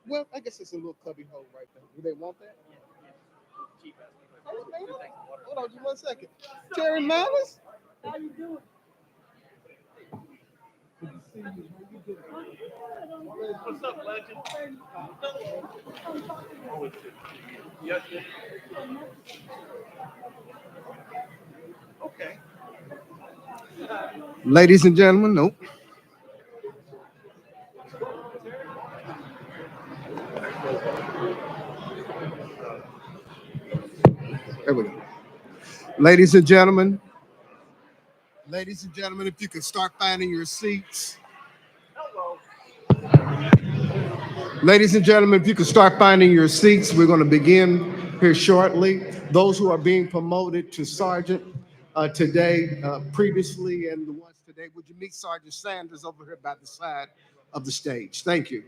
Well, I guess it's a little cubby hole right there. Do they want that? Hold on, just 1 second. Terry Malice? What's up, legend? Yes. Okay. Ladies and gentlemen, nope. There we go. Ladies and gentlemen, if you could start finding your seats. Hello. Ladies and gentlemen, if you could start finding your seats, we're going to begin here shortly. Those who are being promoted to sergeant today, previously, and the ones today, would you meet Sergeant Sanders over here by the side of the stage? Thank you.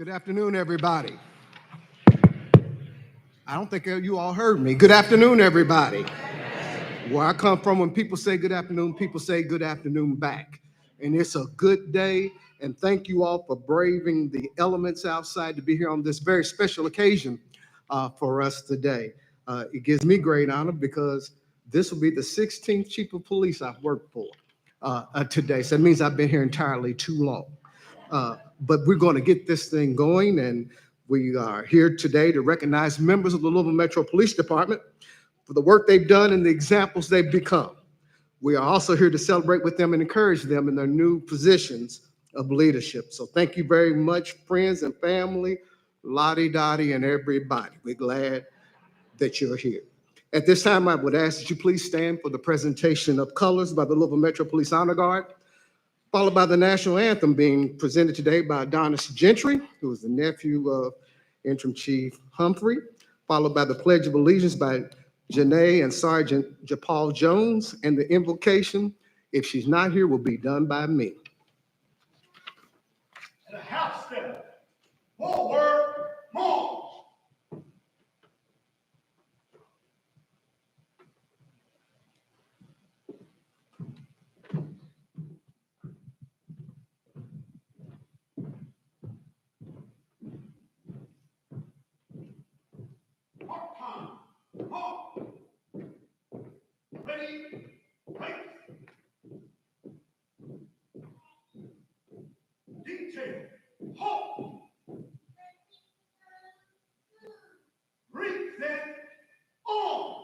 Good afternoon, everybody. I don't think you all heard me. Good afternoon, everybody. Where I come from, when people say good afternoon, people say good afternoon back. And it's a good day. And thank you all for braving the elements outside to be here on this very special occasion for us today. It gives me great honor because this will be the 16th chief of police I've worked for today. So that means I've been here entirely too long. But we're going to get this thing going, and we are here today to recognize members of the Louisville Metro Police Department for the work they've done and the examples they've become. We are also here to celebrate with them and encourage them in their new positions of leadership. So thank you very much, friends and family, Lottie Dottie and everybody. We're glad that you're here. At this time, I would ask that you please stand for the presentation of colors by the Louisville Metro Police Honor Guard, followed by the national anthem being presented today by Adonis Gentry, who is the nephew of Interim Chief Humphrey, followed by the Pledge of Allegiance by Janae and Sergeant JaPaul Jones, and the invocation, if she's not here, will be done by me. And a half step. Forward, march. Mark time. Mark. Ready, right. Detail. Halt. Reset. On.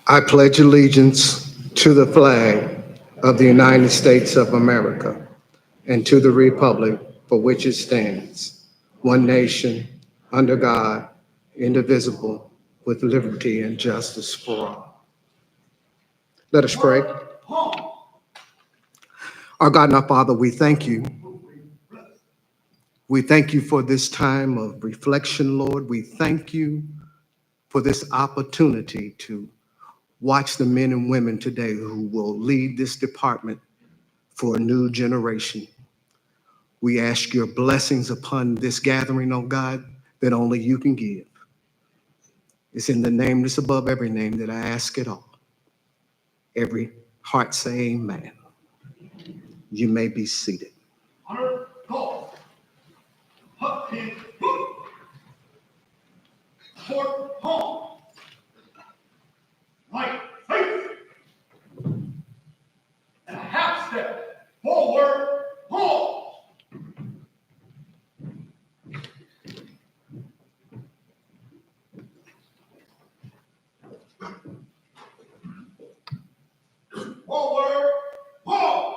I pledge allegiance to the flag of the United States of America and to the republic for which it stands, one nation, under God, indivisible, with liberty and justice for all. Let us pray. Our God and our Father, we thank you. We thank you for this time of reflection, Lord. We thank you for this opportunity to watch the men and women today who will lead this department for a new generation. We ask your blessings upon this gathering, oh God, that only you can give. It's in the name that's above every name that I ask it all. Every heart say amen. You may be seated. Honor, call. Huck, hit, hook. Short, home. Right, face. And a half step. Forward, home. Forward, home.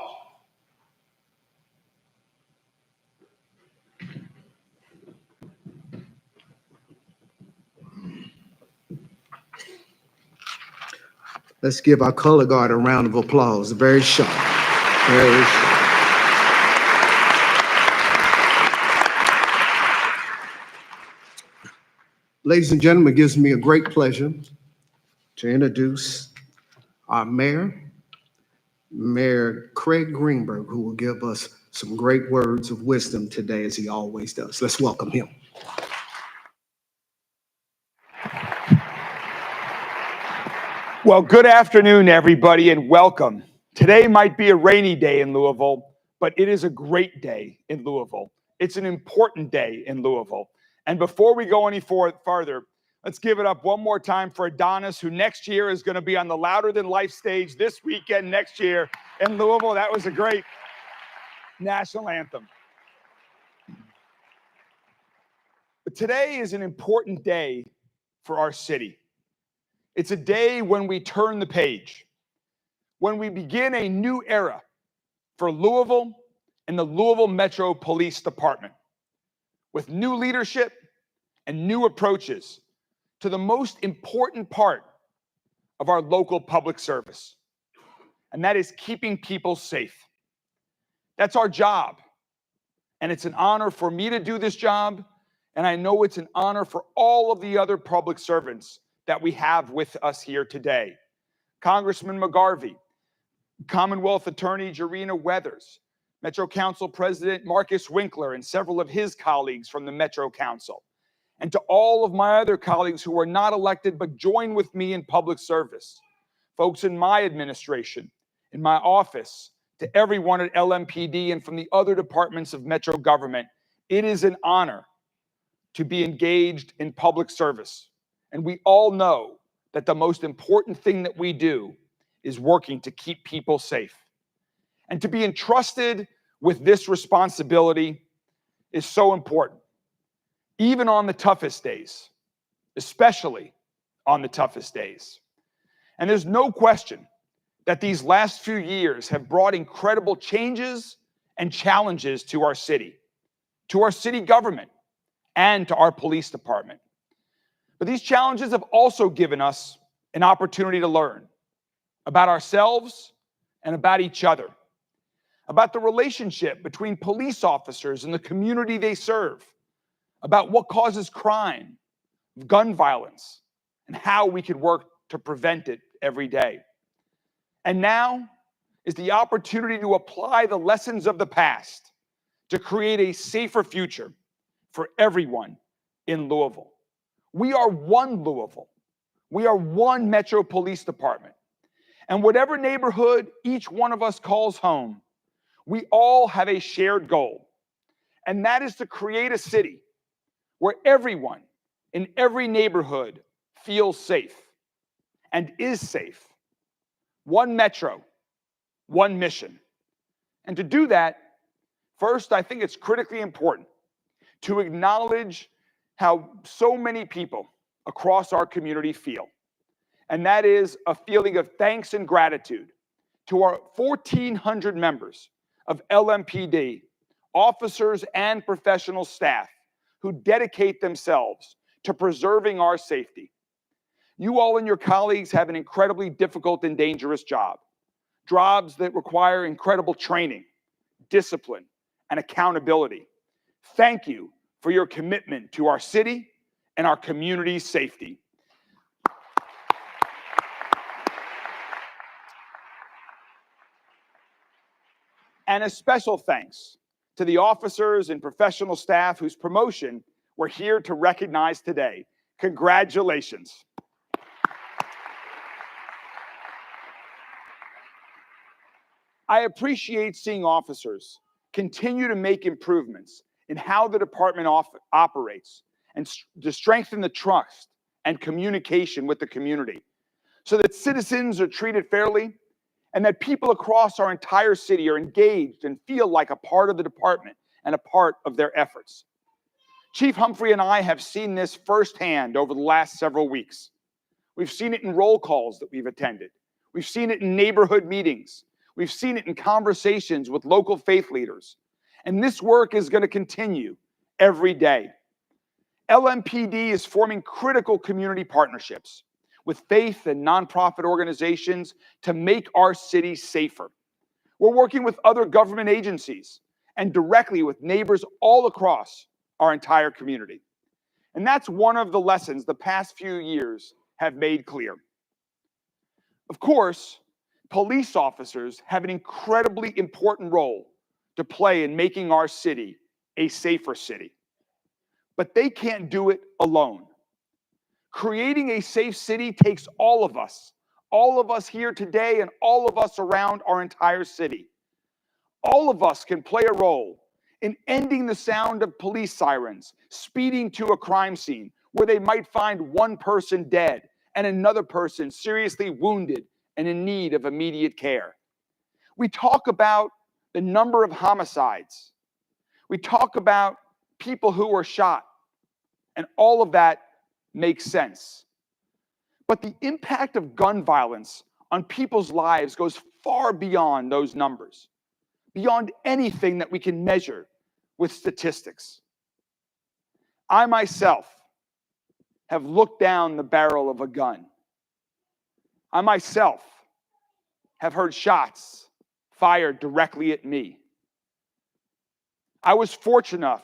Let's give our color guard a round of applause. Very sharp. Very sharp. Ladies and gentlemen, it gives me a great pleasure to introduce our mayor, Mayor Craig Greenberg, who will give us some great words of wisdom today, as he always does. Let's welcome him. Well, good afternoon, everybody, and welcome. Today might be a rainy day in Louisville, but it is a great day in Louisville. It's an important day in Louisville. And before we go any farther, let's give it up one more time for Adonis, who next year is going to be on the Louder Than Life stage this weekend next year in Louisville. That was a great national anthem. But today is an important day for our city. It's a day when we turn the page, when we begin a new era for Louisville and the Louisville Metro Police Department, with new leadership and new approaches to the most important part of our local public service, and that is keeping people safe. That's our job, and it's an honor for me to do this job, and I know it's an honor for all of the other public servants that we have with us here today. Congressman McGarvey, Commonwealth Attorney Jarena Weathers, Metro Council President Marcus Winkler, and several of his colleagues from the Metro Council. And to all of my other colleagues who are not elected but join with me in public service, folks in my administration, in my office, to everyone at LMPD and from the other departments of Metro government, it is an honor to be engaged in public service. And we all know that the most important thing that we do is working to keep people safe. And to be entrusted with this responsibility is so important, even on the toughest days, especially on the toughest days. And there's no question that these last few years have brought incredible changes and challenges to our city government, and to our police department. But these challenges have also given us an opportunity to learn about ourselves and about each other, about the relationship between police officers and the community they serve, about what causes crime, gun violence, and how we can work to prevent it every day. And now is the opportunity to apply the lessons of the past to create a safer future for everyone in Louisville. We are one Louisville. We are one Metro Police Department. And whatever neighborhood each one of us calls home, we all have a shared goal. And that is to create a city where everyone in every neighborhood feels safe and is safe. One Metro, one mission. And to do that, first, I think it's critically important to acknowledge how so many people across our community feel. And that is a feeling of thanks and gratitude to our 1,400 members of LMPD, officers and professional staff who dedicate themselves to preserving our safety. You all and your colleagues have an incredibly difficult and dangerous job. Jobs that require incredible training, discipline, and accountability. Thank you for your commitment to our city and our community's safety. And a special thanks to the officers and professional staff whose promotion we're here to recognize today. Congratulations. I appreciate seeing officers continue to make improvements in how the department operates and to strengthen the trust and communication with the community so that citizens are treated fairly and that people across our entire city are engaged and feel like a part of the department and a part of their efforts. Chief Humphrey and I have seen this firsthand over the last several weeks. We've seen it in roll calls that we've attended. We've seen it in neighborhood meetings. We've seen it in conversations with local faith leaders. And this work is going to continue every day. LMPD is forming critical community partnerships with faith and nonprofit organizations to make our city safer. We're working with other government agencies and directly with neighbors all across our entire community. And that's one of the lessons the past few years have made clear. Of course, police officers have an incredibly important role to play in making our city a safer city. But they can't do it alone. Creating a safe city takes all of us here today and all of us around our entire city. All of us can play a role in ending the sound of police sirens, speeding to a crime scene where they might find one person dead and another person seriously wounded and in need of immediate care. We talk about the number of homicides. We talk about people who were shot, and all of that makes sense. But the impact of gun violence on people's lives goes far beyond those numbers, beyond anything that we can measure with statistics. I myself have looked down the barrel of a gun. I myself have heard shots fired directly at me. I was fortunate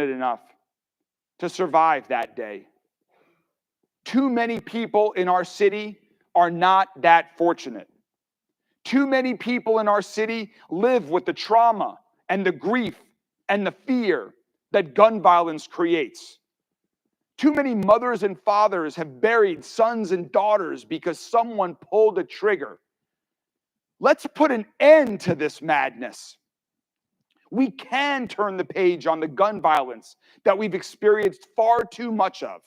enough to survive that day. Too many people in our city are not that fortunate. Too many people in our city live with the trauma and the grief and the fear that gun violence creates. Too many mothers and fathers have buried sons and daughters because someone pulled a trigger. Let's put an end to this madness. We can turn the page on the gun violence that we've experienced far too much of.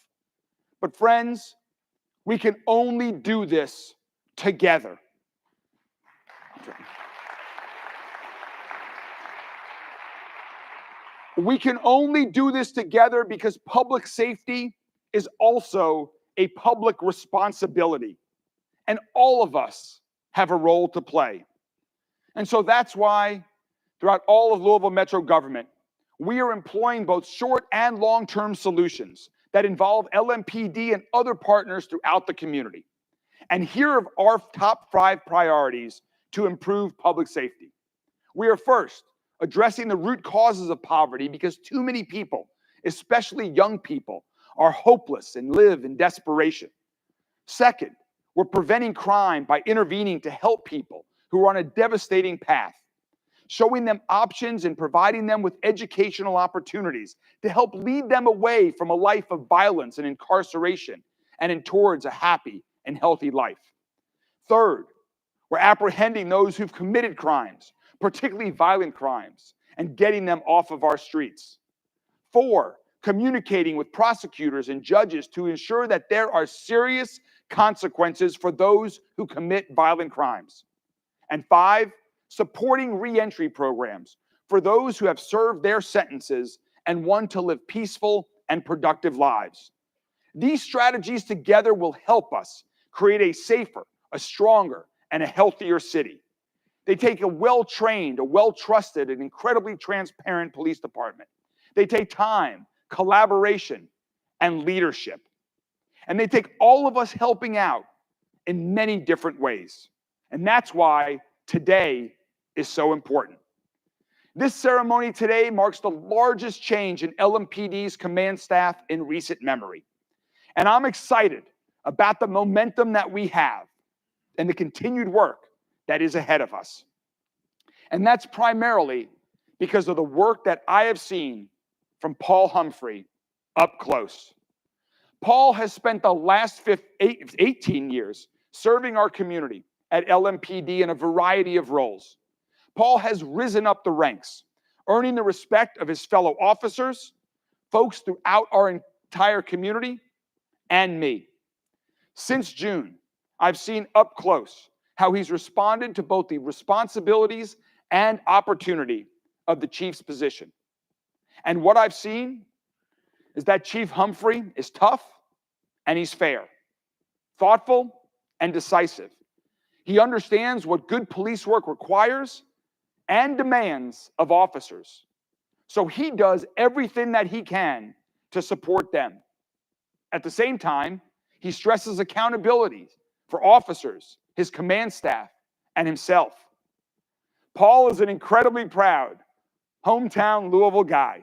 But friends, we can only do this together. We can only do this together because public safety is also a public responsibility. And all of us have a role to play. And so that's why throughout all of Louisville Metro government, we are employing both short and long-term solutions that involve LMPD and other partners throughout the community. And here are our top 5 priorities to improve public safety. We are first addressing the root causes of poverty because too many people, especially young people, are hopeless and live in desperation. Second, we're preventing crime by intervening to help people who are on a devastating path, showing them options and providing them with educational opportunities to help lead them away from a life of violence and incarceration and towards a happy and healthy life. Third, we're apprehending those who've committed crimes, particularly violent crimes, and getting them off of our streets. 4, communicating with prosecutors and judges to ensure that there are serious consequences for those who commit violent crimes. And 5, supporting reentry programs for those who have served their sentences and want to live peaceful and productive lives. These strategies together will help us create a safer, a stronger, and a healthier city. They take a well-trained, a well-trusted, and incredibly transparent police department. They take time, collaboration, and leadership. And they take all of us helping out in many different ways. And that's why today is so important. This ceremony today marks the largest change in LMPD's command staff in recent memory. And I'm excited about the momentum that we have and the continued work that is ahead of us. And that's primarily because of the work that I have seen from Paul Humphrey up close. Paul has spent the last 18 years serving our community at LMPD in a variety of roles. Paul has risen up the ranks, earning the respect of his fellow officers, folks throughout our entire community, and me. Since June, I've seen up close how he's responded to both the responsibilities and opportunity of the chief's position. And what I've seen is that Chief Humphrey is tough and he's fair, thoughtful and decisive. He understands what good police work requires and demands of officers. So he does everything that he can to support them. At the same time, he stresses accountability for officers, his command staff, and himself. Paul is an incredibly proud hometown Louisville guy.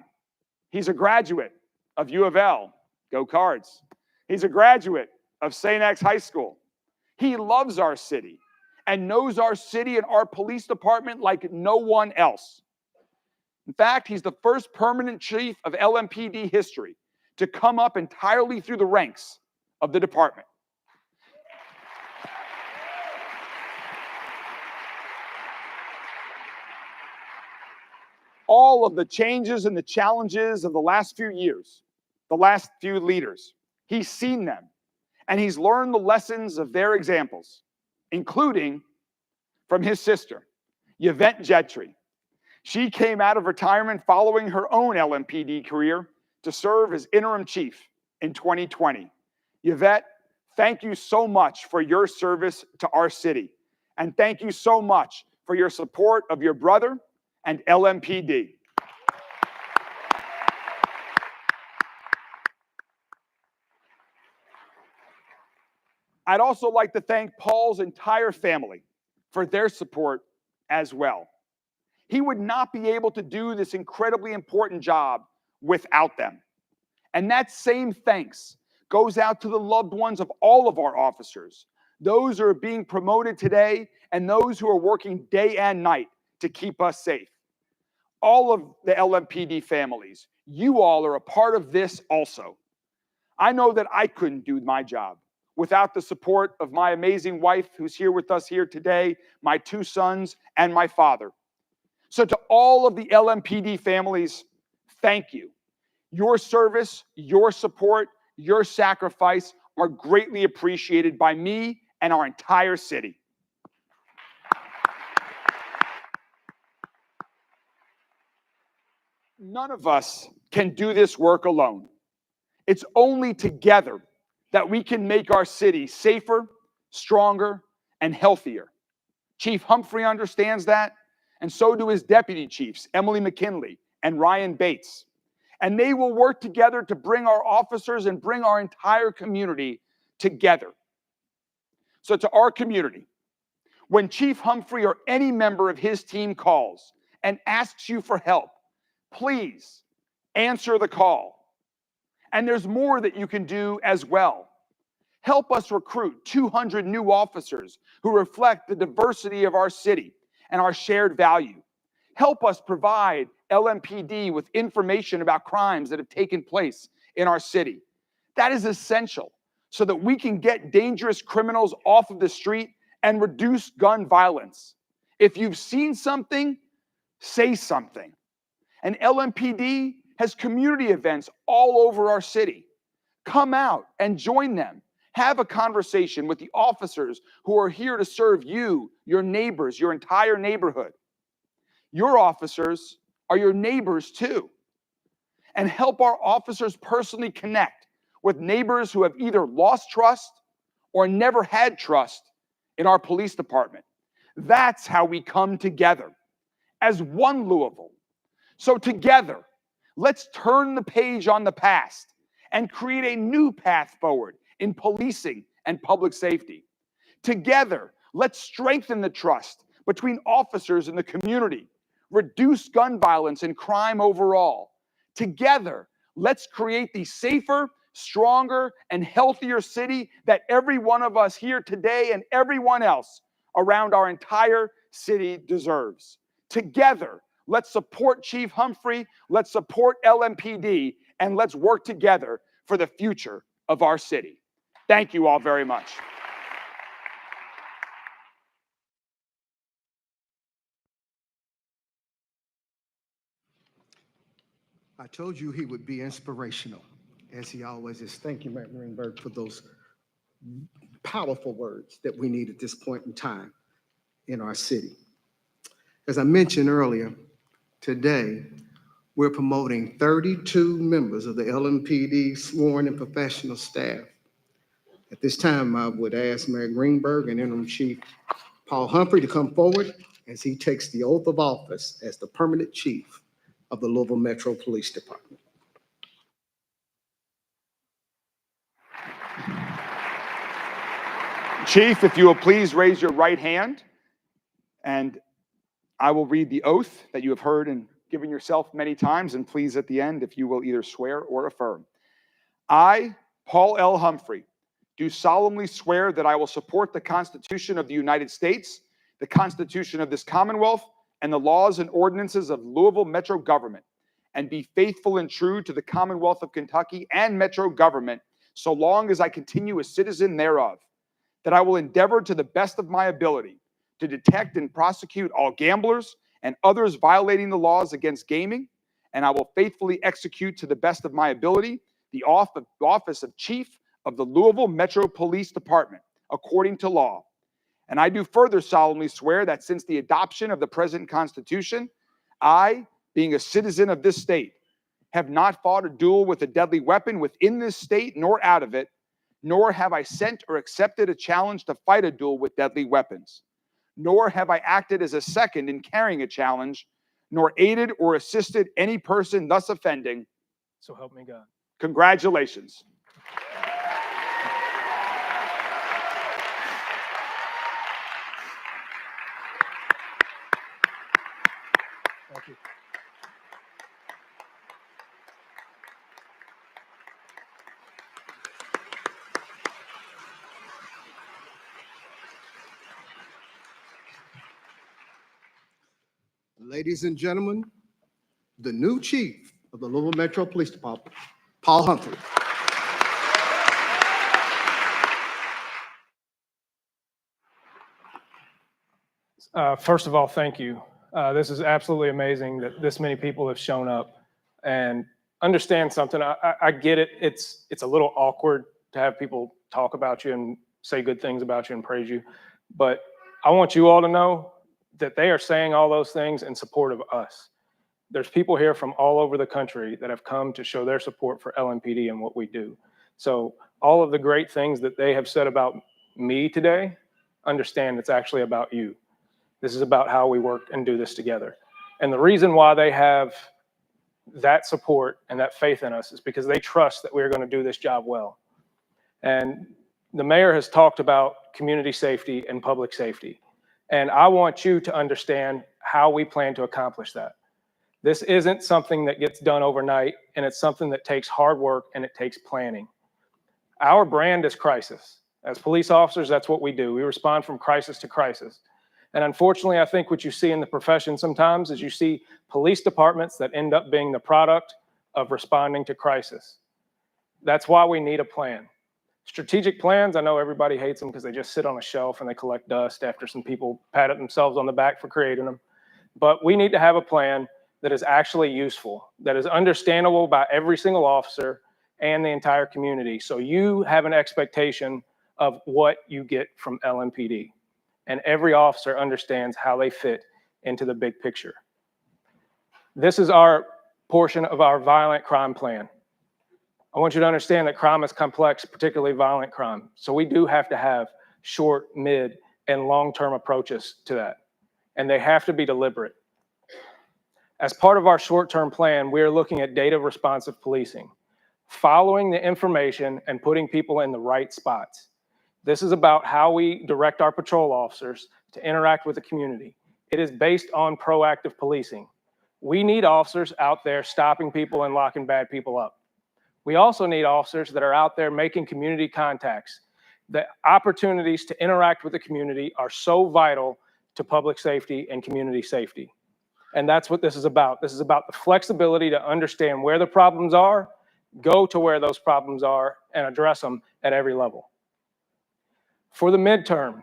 He's a graduate of U of L, go Cards. He's a graduate of St. X High School. He loves our city and knows our city and our police department like no one else. In fact, he's the first permanent chief of LMPD history to come up entirely through the ranks of the department. All of the changes and the challenges of the last few years, the last few leaders, he's seen them, and he's learned the lessons of their examples, including from his sister, Yvette Gentry. She came out of retirement following her own LMPD career to serve as interim chief in 2020. Yvette, thank you so much for your service to our city, and thank you so much for your support of your brother and LMPD. I'd also like to thank Paul's entire family for their support as well. He would not be able to do this incredibly important job without them. And that same thanks goes out to the loved ones of all of our officers, those who are being promoted today and those who are working day and night to keep us safe. All of the LMPD families, you all are a part of this also. I know that I couldn't do my job without the support of my amazing wife who's here with us here today, my two sons, and my father. So to all of the LMPD families, thank you. Your service, your support, your sacrifice are greatly appreciated by me and our entire city. None of us can do this work alone. It's only together that we can make our city safer, stronger, and healthier. Chief Humphrey understands that, and so do his deputy chiefs, Emily McKinley and Ryan Bates. And they will work together to bring our officers and bring our entire community together. So to our community, when Chief Humphrey or any member of his team calls and asks you for help, please answer the call. And there's more that you can do as well. Help us recruit 200 new officers who reflect the diversity of our city and our shared value. Help us provide LMPD with information about crimes that have taken place in our city. That is essential so that we can get dangerous criminals off of the street and reduce gun violence. If you've seen something, say something. And LMPD has community events all over our city. Come out and join them. Have a conversation with the officers who are here to serve you, your neighbors, your entire neighborhood. Your officers are your neighbors too. And help our officers personally connect with neighbors who have either lost trust or never had trust in our police department. That's how we come together as one Louisville. So together, let's turn the page on the past and create a new path forward in policing and public safety. Together, let's strengthen the trust between officers and the community, reduce gun violence and crime overall. Together, let's create the safer, stronger, and healthier city that every one of us here today and everyone else around our entire city deserves. Together, let's support Chief Humphrey, let's support LMPD, and let's work together for the future of our city. Thank you all very much. I told you he would be inspirational, as he always is. Thank you, Matt Greenberg, for those powerful words that we need at this point in time in our city. As I mentioned earlier, today we're promoting 32 members of the LMPD sworn and professional staff. At this time, I would ask Mayor Greenberg and Interim Chief Paul Humphrey to come forward as he takes the oath of office as the permanent chief of the Louisville Metro Police Department. Chief, if you will please raise your right hand, and I will read the oath that you have heard and given yourself many times, and please at the end, if you will either swear or affirm. I, Paul L. Humphrey, do solemnly swear that I will support the Constitution of the United States, the Constitution of this Commonwealth, and the laws and ordinances of Louisville Metro government, and be faithful and true to the Commonwealth of Kentucky and Metro government so long as I continue a citizen thereof, that I will endeavor to the best of my ability to detect and prosecute all gamblers and others violating the laws against gaming, and I will faithfully execute to the best of my ability the office of Chief of the Louisville Metro Police Department, according to law. And I do further solemnly swear that since the adoption of the present Constitution, I, being a citizen of this state, have not fought a duel with a deadly weapon within this state nor out of it, nor have I sent or accepted a challenge to fight a duel with deadly weapons, nor have I acted as a second in carrying a challenge, nor aided or assisted any person thus offending. So help me God. Congratulations. Thank you. Ladies and gentlemen, the new chief of the Louisville Metro Police Department, Paul Humphrey. First of all, thank you. This is absolutely amazing that this many people have shown up. And understand something, I get it. It's a little awkward to have people talk about you and say good things about you and praise you. But I want you all to know that they are saying all those things in support of us. There's people here from all over the country that have come to show their support for LMPD and what we do. So all of the great things that they have said about me today, understand it's actually about you. This is about how we work and do this together. And the reason why they have that support and that faith in us is because they trust that we're going to do this job well. And the mayor has talked about community safety and public safety. And I want you to understand how we plan to accomplish that. This isn't something that gets done overnight, and it's something that takes hard work and it takes planning. Our brand is crisis. As police officers, that's what we do. We respond from crisis to crisis. And unfortunately, I think what you see in the profession sometimes is you see police departments that end up being the product of responding to crisis. That's why we need a plan. Strategic plans, I know everybody hates them because they just sit on a shelf and they collect dust after some people patted themselves on the back for creating them. But we need to have a plan that is actually useful, that is understandable by every single officer and the entire community. So you have an expectation of what you get from LMPD. And every officer understands how they fit into the big picture. This is our portion of our violent crime plan. I want you to understand that crime is complex, particularly violent crime. So we do have to have short, mid, and long-term approaches to that. And they have to be deliberate. As part of our short-term plan, we are looking at data-responsive policing, following the information and putting people in the right spots. This is about how we direct our patrol officers to interact with the community. It is based on proactive policing. We need officers out there stopping people and locking bad people up. We also need officers that are out there making community contacts. The opportunities to interact with the community are so vital to public safety and community safety. And that's what this is about. This is about the flexibility to understand where the problems are, go to where those problems are, and address them at every level. For the midterm,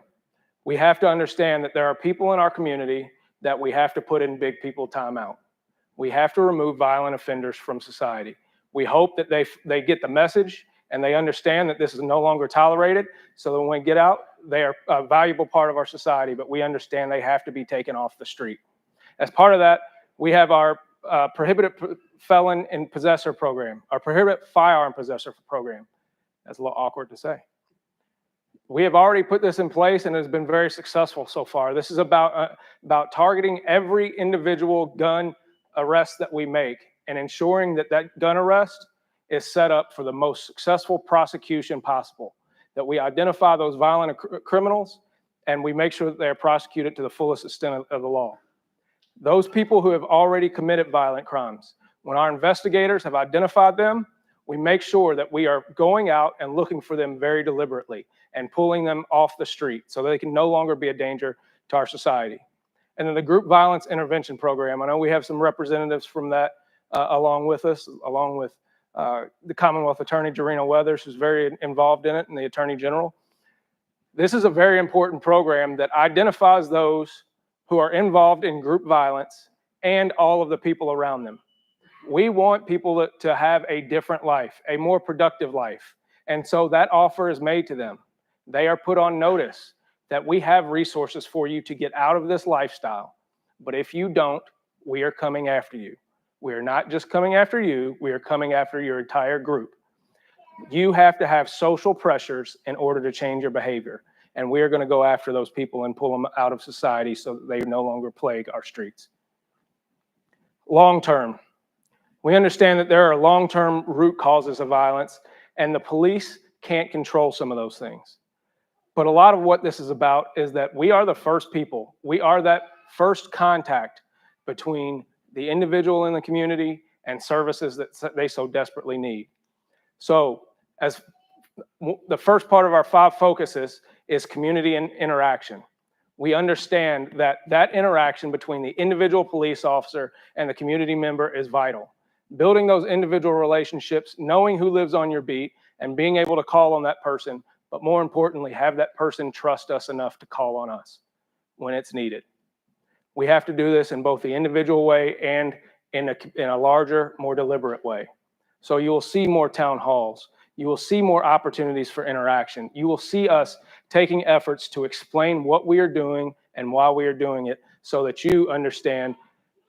we have to understand that there are people in our community that we have to put in big people timeout. We have to remove violent offenders from society. We hope that they get the message and they understand that this is no longer tolerated, so that when we get out, they are a valuable part of our society, but we understand they have to be taken off the street. As part of that, we have our prohibited felon and possessor program, our prohibited firearm possessor program. That's a little awkward to say. We have already put this in place and it has been very successful so far. This is about targeting every individual gun arrest that we make and ensuring that that gun arrest is set up for the most successful prosecution possible, that we identify those violent criminals and we make sure that they are prosecuted to the fullest extent of the law. Those people who have already committed violent crimes, when our investigators have identified them, we make sure that we are going out and looking for them very deliberately and pulling them off the street so they can no longer be a danger to our society. And then the Group Violence Intervention Program, I know we have some representatives from that along with us, along with the Commonwealth Attorney, Jarena Weathers, who's very involved in it, and the Attorney General. This is a very important program that identifies those who are involved in group violence and all of the people around them. We want people to have a different life, a more productive life. And so that offer is made to them. They are put on notice that we have resources for you to get out of this lifestyle. But if you don't, we are coming after you. We are not just coming after you, we are coming after your entire group. You have to have social pressures in order to change your behavior. And we are going to go after those people and pull them out of society so that they no longer plague our streets. Long term, we understand that there are long-term root causes of violence, and the police can't control some of those things. But a lot of what this is about is that we are the first people. We are that first contact between the individual in the community and services that they so desperately need. So as the first part of our 5 focuses is community and interaction. We understand that that interaction between the individual police officer and the community member is vital. Building those individual relationships, knowing who lives on your beat, and being able to call on that person, but more importantly, have that person trust us enough to call on us when it's needed. We have to do this in both the individual way and in a larger, more deliberate way. So you will see more town halls. You will see more opportunities for interaction. You will see us taking efforts to explain what we are doing and why we are doing it so that you understand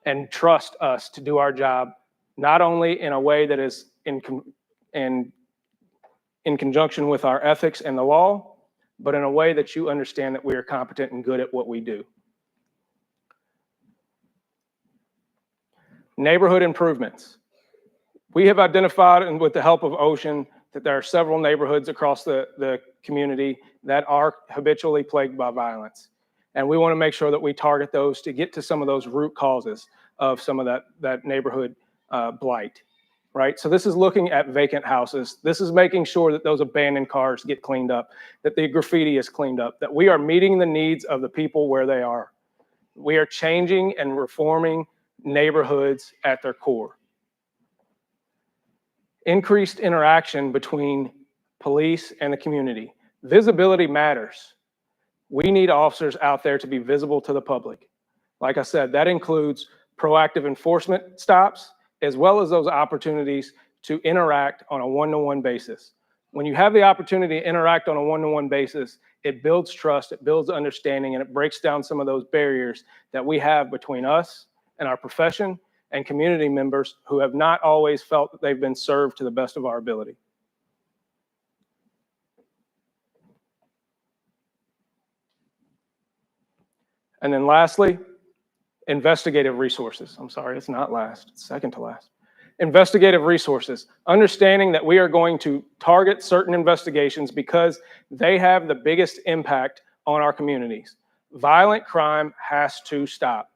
and trust us to do our job, not only in a way that is in conjunction with our ethics and the law, but in a way that you understand that we are competent and good at what we do. Neighborhood improvements. We have identified, and with the help of Ocean, that there are several neighborhoods across the community that are habitually plagued by violence. And we want to make sure that we target those to get to some of those root causes of some of that neighborhood blight, right? So this is looking at vacant houses. This is making sure that those abandoned cars get cleaned up, that the graffiti is cleaned up, that we are meeting the needs of the people where they are. We are changing and reforming neighborhoods at their core. Increased interaction between police and the community. Visibility matters. We need officers out there to be visible to the public. Like I said, that includes proactive enforcement stops, as well as those opportunities to interact on a one-to-one basis. When you have the opportunity to interact on a one-to-one basis, it builds trust, it builds understanding, and it breaks down some of those barriers that we have between us and our profession and community members who have not always felt that they've been served to the best of our ability. And then lastly, investigative resources. I'm sorry, it's not last, it's second to last. Investigative resources, understanding that we are going to target certain investigations because they have the biggest impact on our communities. Violent crime has to stop.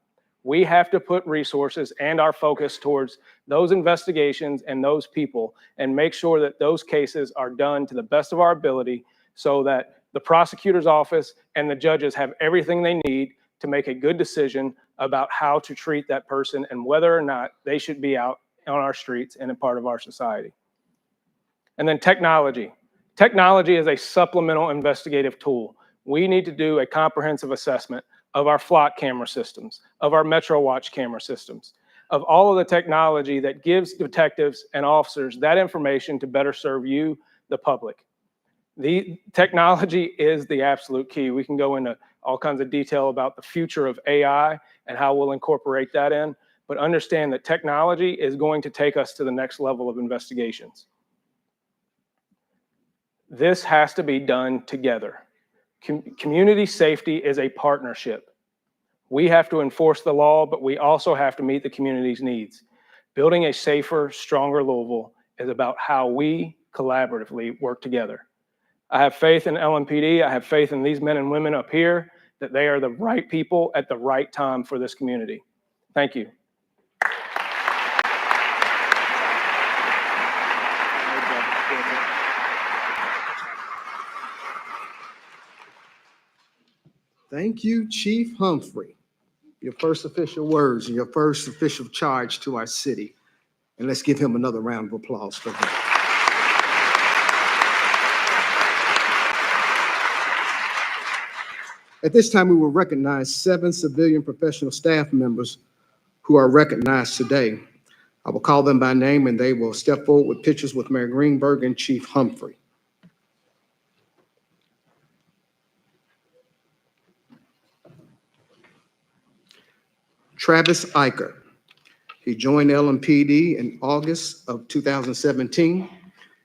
We have to put resources and our focus towards those investigations and those people and make sure that those cases are done to the best of our ability so that the prosecutor's office and the judges have everything they need to make a good decision about how to treat that person and whether or not they should be out on our streets and a part of our society. And then technology. Technology is a supplemental investigative tool. We need to do a comprehensive assessment of our flock camera systems, of our Metro Watch camera systems, of all of the technology that gives detectives and officers that information to better serve you, the public. The technology is the absolute key. We can go into all kinds of detail about the future of AI and how we'll incorporate that in, but understand that technology is going to take us to the next level of investigations. This has to be done together. Community safety is a partnership. We have to enforce the law, but we also have to meet the community's needs. Building a safer, stronger Louisville is about how we collaboratively work together. I have faith in LMPD. I have faith in these men and women up here that they are the right people at the right time for this community. Thank you. Thank you, Chief Humphrey. Your first official words and your first official charge to our city. And let's give him another round of applause for him. At this time, we will recognize 7 civilian professional staff members who are recognized today. I will call them by name and they will step forward with pictures with Mayor Greenberg and Chief Humphrey. Travis Eicher. He joined LMPD in August of 2017.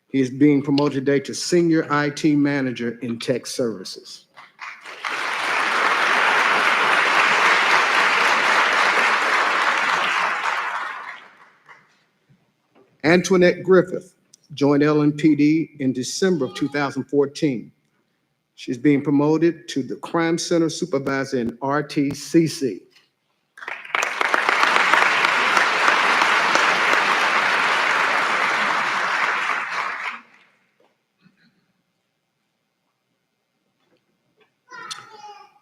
He is being promoted today to Senior IT Manager in Tech Services. Antoinette Griffith joined LMPD in December of 2014. She's being promoted to the Crime Center Supervisor in RTCC.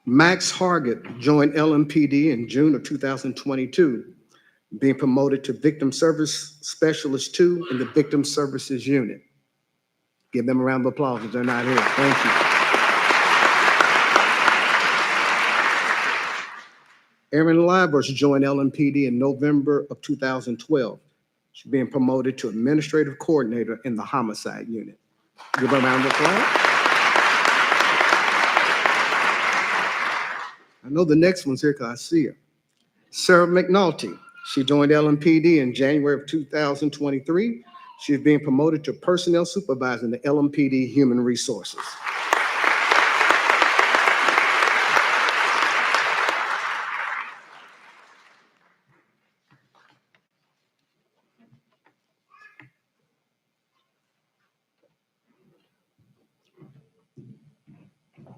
Max Hargett joined LMPD in June of 2022, being promoted to Victim Service Specialist 2 in the Victim Services Unit. Give them a round of applause if they're not here. Thank you. Erin Livers joined LMPD in November of 2012. She's being promoted to Administrative Coordinator in the Homicide Unit. Give her a round of applause. I know the next one's here because I see her. Sarah McNulty. She joined LMPD in January of 2023. She's being promoted to Personnel Supervisor in the LMPD Human Resources.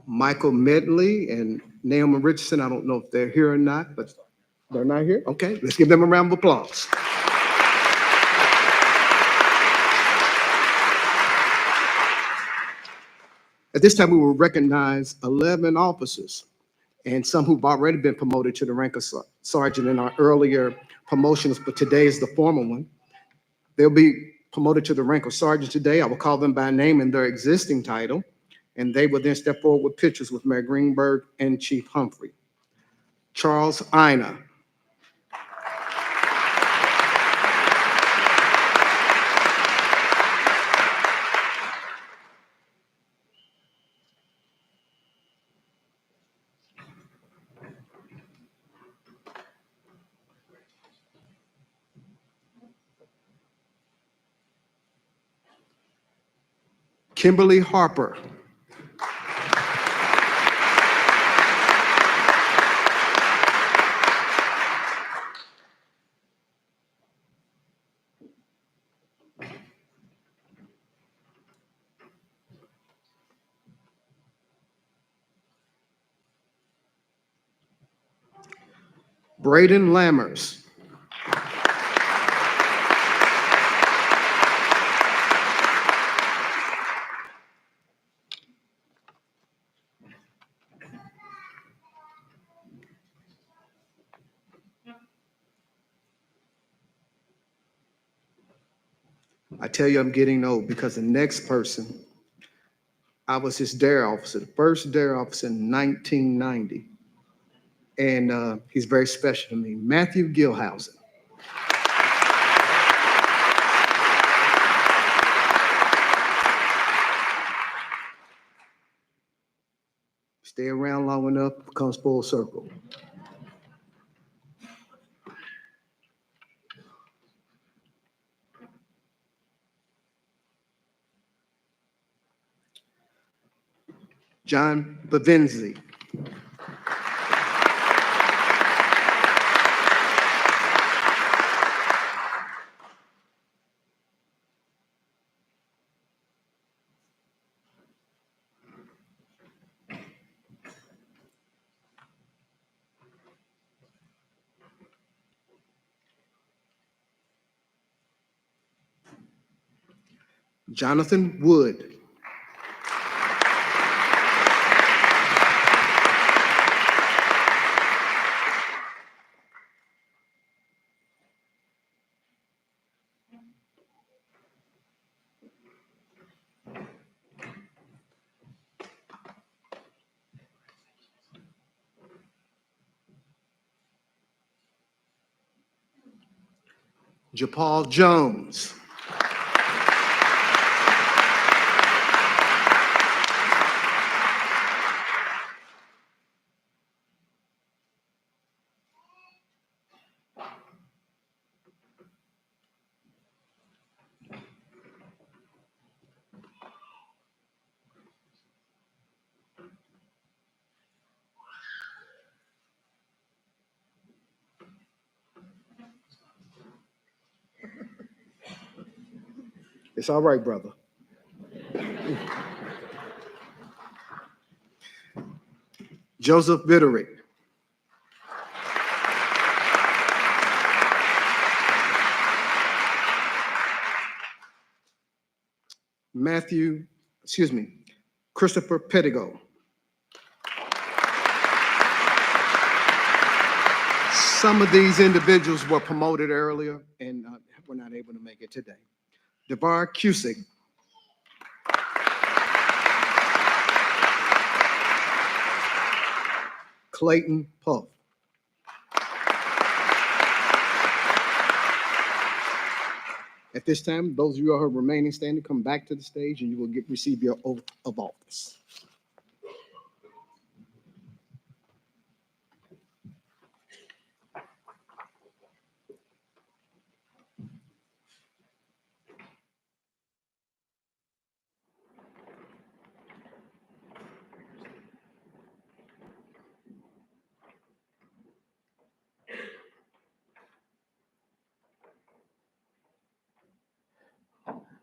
Michael Medley and Naomi Richardson, I don't know if they're here or not, but they're not here? Okay, let's give them a round of applause. At this time, we will recognize 11 officers and some who've already been promoted to the rank of sergeant in our earlier promotions, but today is the formal one. They'll be promoted to the rank of sergeant today. I will call them by name and their existing title, and they will then step forward with pictures with Mayor Greenberg and Chief Humphrey. Charles Ina. Kimberly Harper. Braden Lammers. I tell you, I'm getting old because the next person, I was his dare officer, the first dare officer in 1990. And he's very special to me, Matthew Gilhausen. Stay around long enough, comes full circle. John Bavenzi. Jonathan Wood. JaPaul Jones. It's all right, brother. Joseph Bitterick. Christopher Pettigo. Some of these individuals were promoted earlier and were not able to make it today. DeVar Cusick. Clayton Puff. At this time, those of you who are remaining standing, come back to the stage and you will receive your oath of office.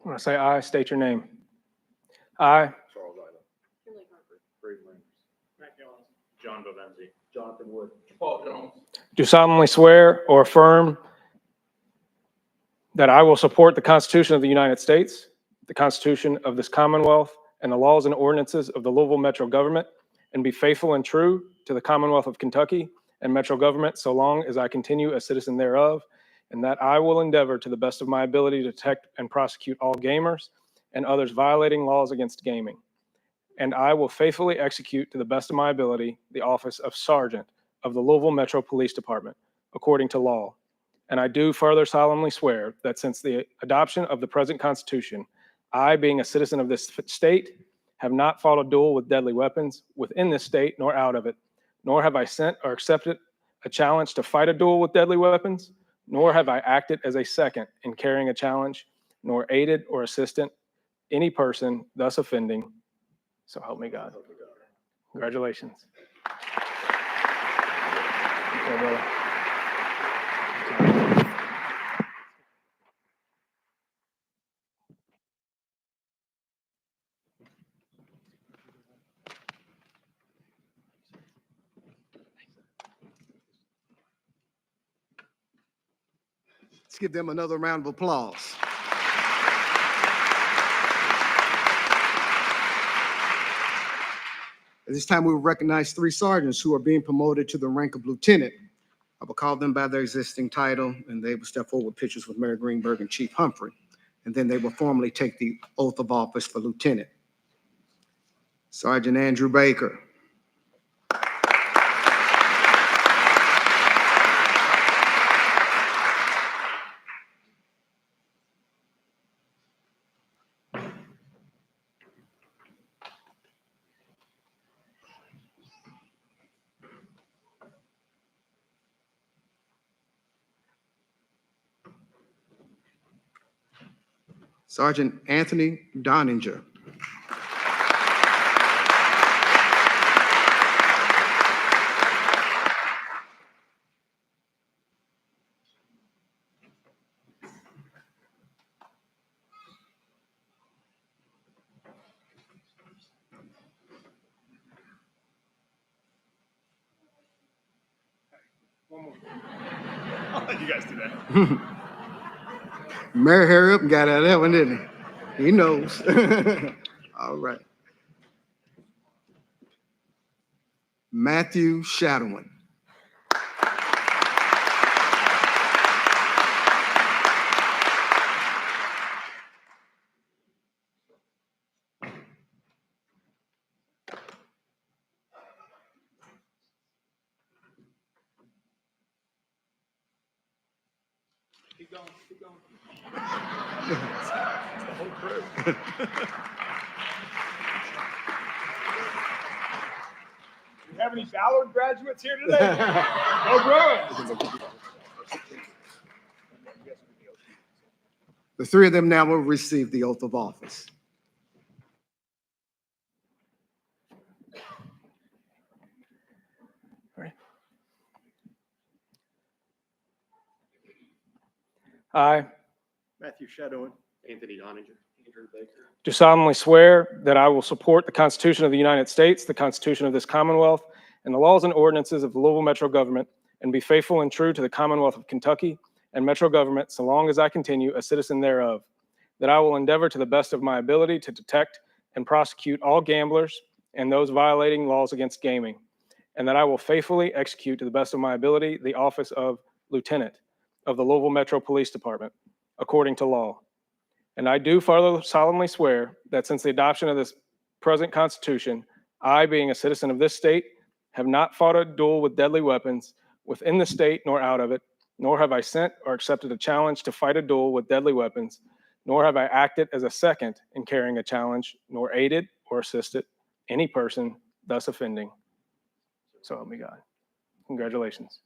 When I say I, state your name. I, Charles Ida. Kinley Harper. Brady Lambers. Matt Jones. John Bavenzi. Jonathan Wood. Paul Jones. do solemnly swear or affirm that I will support the Constitution of the United States, the Constitution of this Commonwealth, and the laws and ordinances of the Louisville Metro Government, and be faithful and true to the Commonwealth of Kentucky and Metro Government so long as I continue a citizen thereof, and that I will endeavor to the best of my ability to detect and prosecute all gamers and others violating laws against gaming. And I will faithfully execute to the best of my ability the office of Sergeant of the Louisville Metro Police Department, according to law. And I do further solemnly swear that since the adoption of the present Constitution, I, being a citizen of this state, have not fought a duel with deadly weapons within this state nor out of it, nor have I sent or accepted a challenge to fight a duel with deadly weapons, nor have I acted as a second in carrying a challenge, nor aided or assisted any person thus offending. So help me God. Congratulations. Okay, brother. Let's give them another round of applause. At this time, we will recognize 3 sergeants who are being promoted to the rank of lieutenant. I will call them by their existing title, and they will step forward with pictures with Mayor Greenberg and Chief Humphrey. And then they will formally take the oath of office for lieutenant. Sergeant Andrew Baker. Sergeant Anthony Doninger. You guys do that. Mary, hurry up and got out of that one, didn't he? He knows. All right. Matthew Shadowin. Keep going, keep going. It's the whole crew. Do we have any Ballard graduates here today? Go Bruins! The three of them now will receive the oath of office. I Matthew Shadowin. Anthony Doninger. Andrew Baker. do solemnly swear that I will support the Constitution of the United States, the Constitution of this Commonwealth, and the laws and ordinances of the Louisville Metro Government, and be faithful and true to the Commonwealth of Kentucky and Metro Government so long as I continue a citizen thereof. That I will endeavor to the best of my ability to detect and prosecute all gamblers and those violating laws against gaming. And that I will faithfully execute to the best of my ability the office of Lieutenant of the Louisville Metro Police Department, according to law. And I do further solemnly swear that since the adoption of this present Constitution, I, being a citizen of this state, have not fought a duel with deadly weapons within the state nor out of it, nor have I sent or accepted a challenge to fight a duel with deadly weapons, nor have I acted as a second in carrying a challenge, nor aided or assisted any person thus offending. So help me God. Congratulations.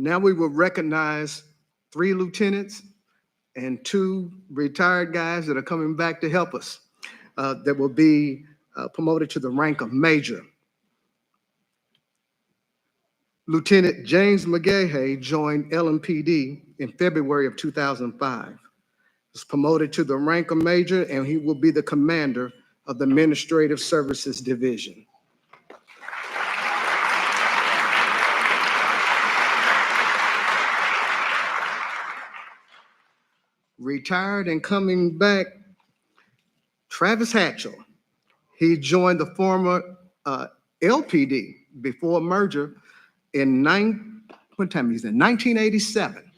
Now we will recognize 3 lieutenants and 2 retired guys that are coming back to help us that will be promoted to the rank of major. Lieutenant James McGahey joined LMPD in February of 2005. He was promoted to the rank of major, and he will be the commander of the Administrative Services Division. Retired and coming back, Travis Hatchell. He joined the former LPD before merger in 1987.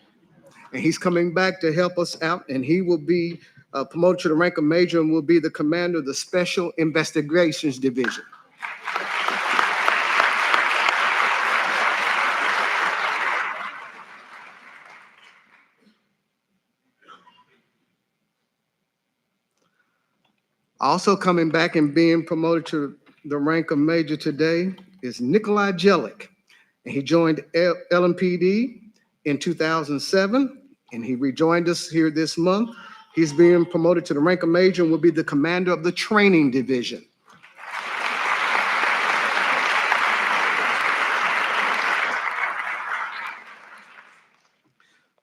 And he's coming back to help us out, and he will be promoted to the rank of major and will be the commander of the Special Investigations Division. Also coming back and being promoted to the rank of major today is Nikolai Jellick. And he joined LMPD in 2007, and he rejoined us here this month. He's being promoted to the rank of major and will be the commander of the training division.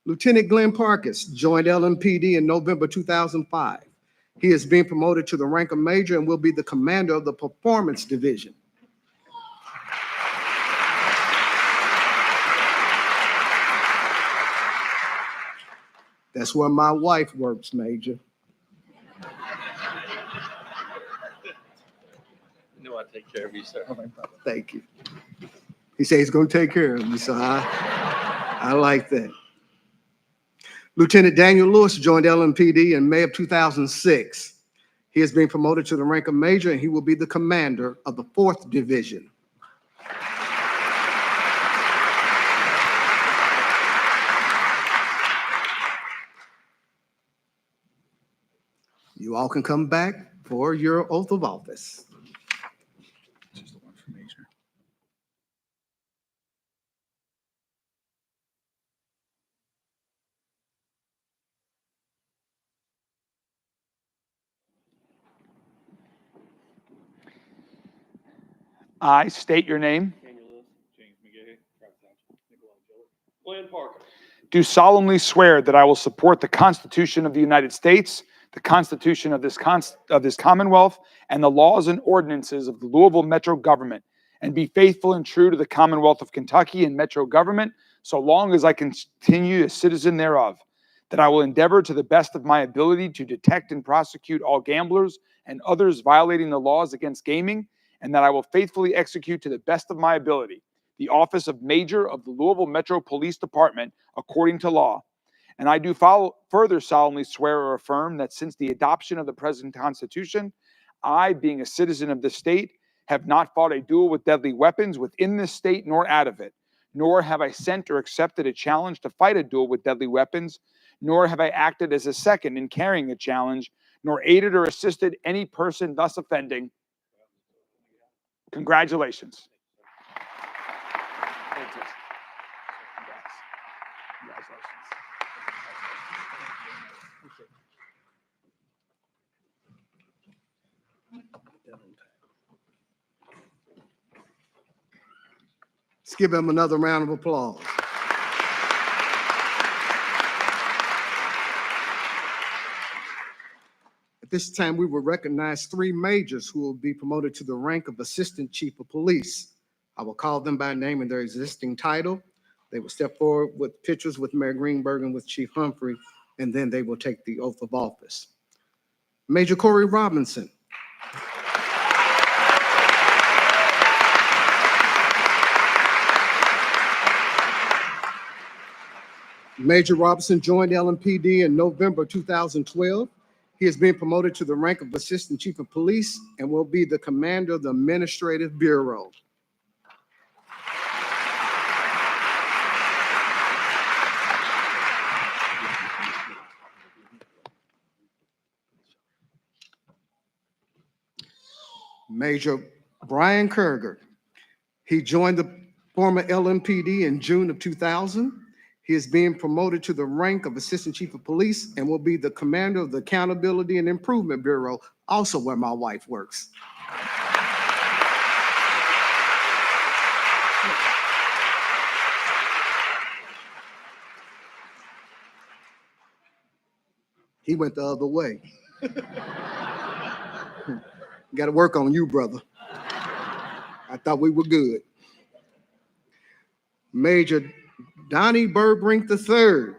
Lieutenant Glenn Parkes joined LMPD in November 2005. He is being promoted to the rank of major and will be the commander of the performance division. That's where my wife works, Major. You know I take care of you, sir. Thank you. He said he's going to take care of me, so I like that. Lieutenant Daniel Lewis joined LMPD in May of 2006. He is being promoted to the rank of major, and he will be the commander of the 4th Division. You all can come back for your oath of office. I state your name. James McGay, Travis Hatchell, Nikolai Gillett, Glenn Parker. Do solemnly swear that I will support the Constitution of the United States, the Constitution of this Commonwealth, and the laws and ordinances of the Louisville Metro government, and be faithful and true to the Commonwealth of Kentucky and Metro government, so long as I continue a citizen thereof. That I will endeavor to the best of my ability to detect and prosecute all gamblers and others violating the laws against gaming, and that I will faithfully execute to the best of my ability the office of Major of the Louisville Metro Police Department according to law. And I do further solemnly swear or affirm that since the adoption of the present Constitution, I, being a citizen of this state, have not fought a duel with deadly weapons within this state nor out of it, nor have I sent or accepted a challenge to fight a duel with deadly weapons, nor have I acted as a second in carrying a challenge, nor aided or assisted any person thus offending. Congratulations. Let's give him another round of applause. At this time, we will recognize three majors who will be promoted to the rank of Assistant Chief of Police. I will call them by name and their existing title. They will step forward with pictures with Mayor Greenberg and with Chief Humphrey, and then they will take the oath of office. Major Corey Robinson. Major Robinson joined LMPD in November 2012. He has been promoted to the rank of Assistant Chief of Police and will be the commander of the Administrative Bureau. Major Brian Kerger. He joined the former LMPD in June of 2000. He is being promoted to the rank of Assistant Chief of Police and will be the commander of the Accountability and Improvement Bureau, also where my wife works. He went the other way. Got to work on you, brother. I thought we were good. Major Donnie Burbrink III.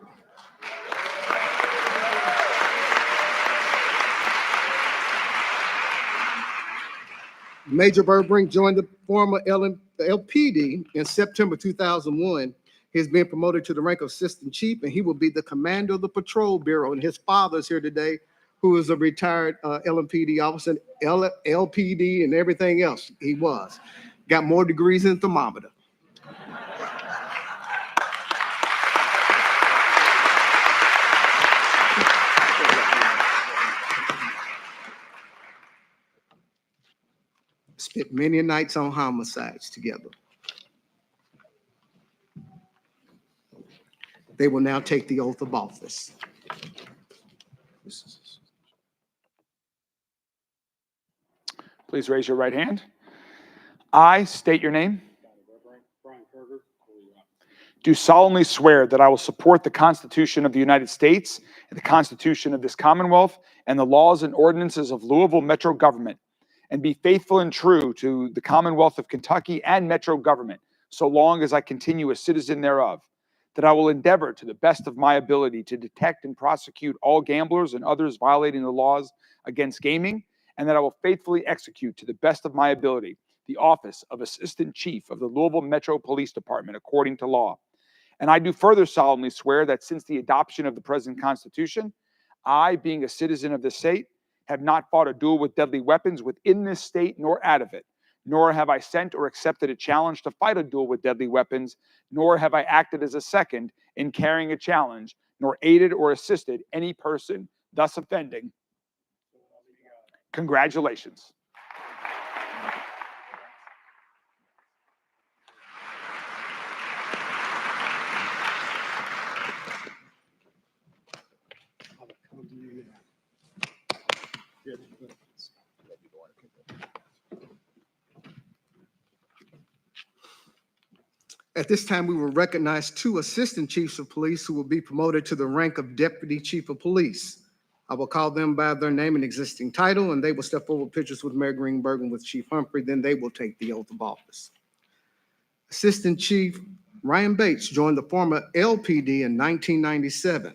Major Burbrink joined the former LPD in September 2001. He has been promoted to the rank of Assistant Chief, and he will be the commander of the Patrol Bureau. And his father is here today, who is a retired LMPD officer, LPD, and everything else he was. Got more degrees than a thermometer. Spent many nights on homicides together. They will now take the oath of office. Please raise your right hand. I state your name. Brian Kerger, Do solemnly swear that I will support the Constitution of the United States and the Constitution of this Commonwealth and the laws and ordinances of Louisville Metro government, and be faithful and true to the Commonwealth of Kentucky and Metro government, so long as I continue a citizen thereof. That I will endeavor to the best of my ability to detect and prosecute all gamblers and others violating the laws against gaming, and that I will faithfully execute to the best of my ability the office of Assistant Chief of the Louisville Metro Police Department according to law. And I do further solemnly swear that since the adoption of the present Constitution, I, being a citizen of this state, have not fought a duel with deadly weapons within this state nor out of it, nor have I sent or accepted a challenge to fight a duel with deadly weapons, nor have I acted as a second in carrying a challenge, nor aided or assisted any person thus offending. Congratulations. At this time, we will recognize two assistant chiefs of police who will be promoted to the rank of deputy chief of police. I will call them by their name and existing title, and they will step forward with pictures with Mayor Greenberg and with Chief Humphrey. Then they will take the oath of office. Assistant Chief Ryan Bates joined the former LPD in 1997.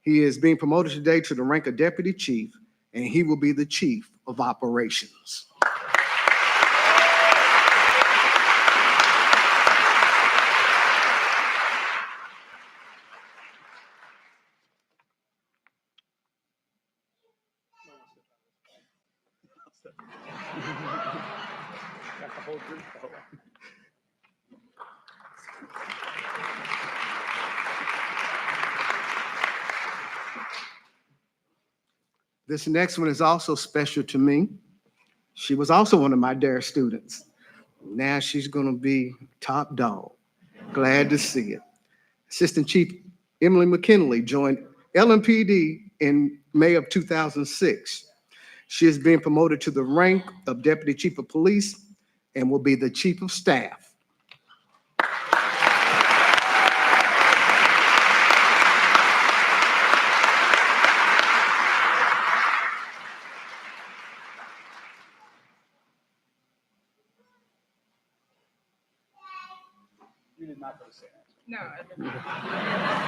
He is being promoted today to the rank of deputy chief, and he will be the chief of operations. This next one is also special to me. She was also one of my DARE students. Now she's going to be top dog. Glad to see it. Assistant Chief Emily McKinley joined LMPD in May of 2006. She is being promoted to the rank of Deputy Chief of Police and will be the Chief of Staff. You did not go to say that. No, I didn't.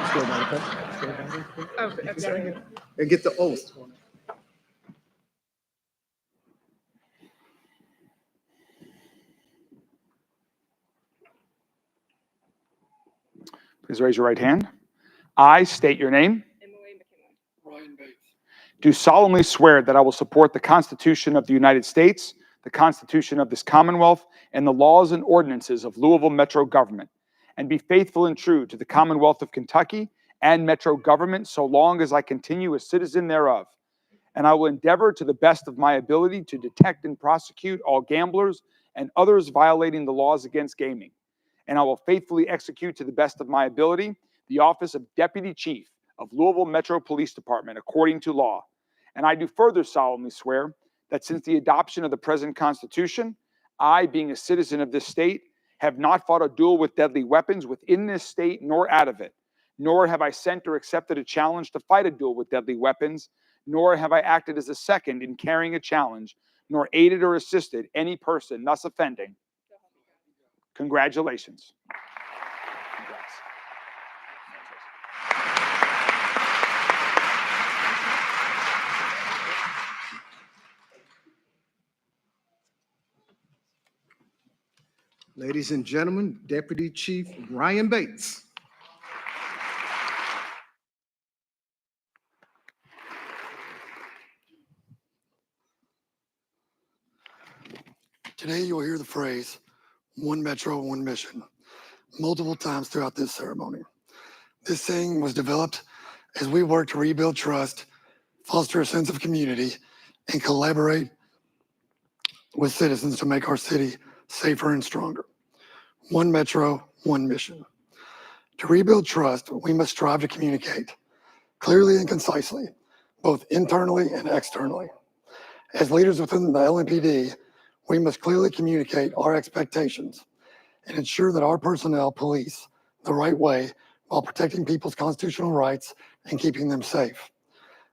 Let's go, Monica. Oh, okay. And get the oath. Please raise your right hand. I state your name. Emily McKinley. Ryan Bates. Do solemnly swear that I will support the Constitution of the United States, the Constitution of this Commonwealth, and the laws and ordinances of Louisville Metro government, and be faithful and true to the Commonwealth of Kentucky and Metro government so long as I continue a citizen thereof. And I will endeavor to the best of my ability to detect and prosecute all gamblers and others violating the laws against gaming. And I will faithfully execute to the best of my ability the office of Deputy Chief of Louisville Metro Police Department according to law. And I do further solemnly swear that since the adoption of the present Constitution, I, being a citizen of this state, have not fought a duel with deadly weapons within this state nor out of it, nor have I sent or accepted a challenge to fight a duel with deadly weapons, nor have I acted as a second in carrying a challenge, nor aided or assisted any person thus offending. Congratulations. Congrats. Ladies and gentlemen, Deputy Chief Ryan Bates. Today you will hear the phrase, one Metro, one mission, multiple times throughout this ceremony. This saying was developed as we work to rebuild trust, foster a sense of community, and collaborate with citizens to make our city safer and stronger. One Metro, one mission. To rebuild trust, we must strive to communicate clearly and concisely, both internally and externally. As leaders within the LMPD, we must clearly communicate our expectations and ensure that our personnel police the right way while protecting people's constitutional rights and keeping them safe.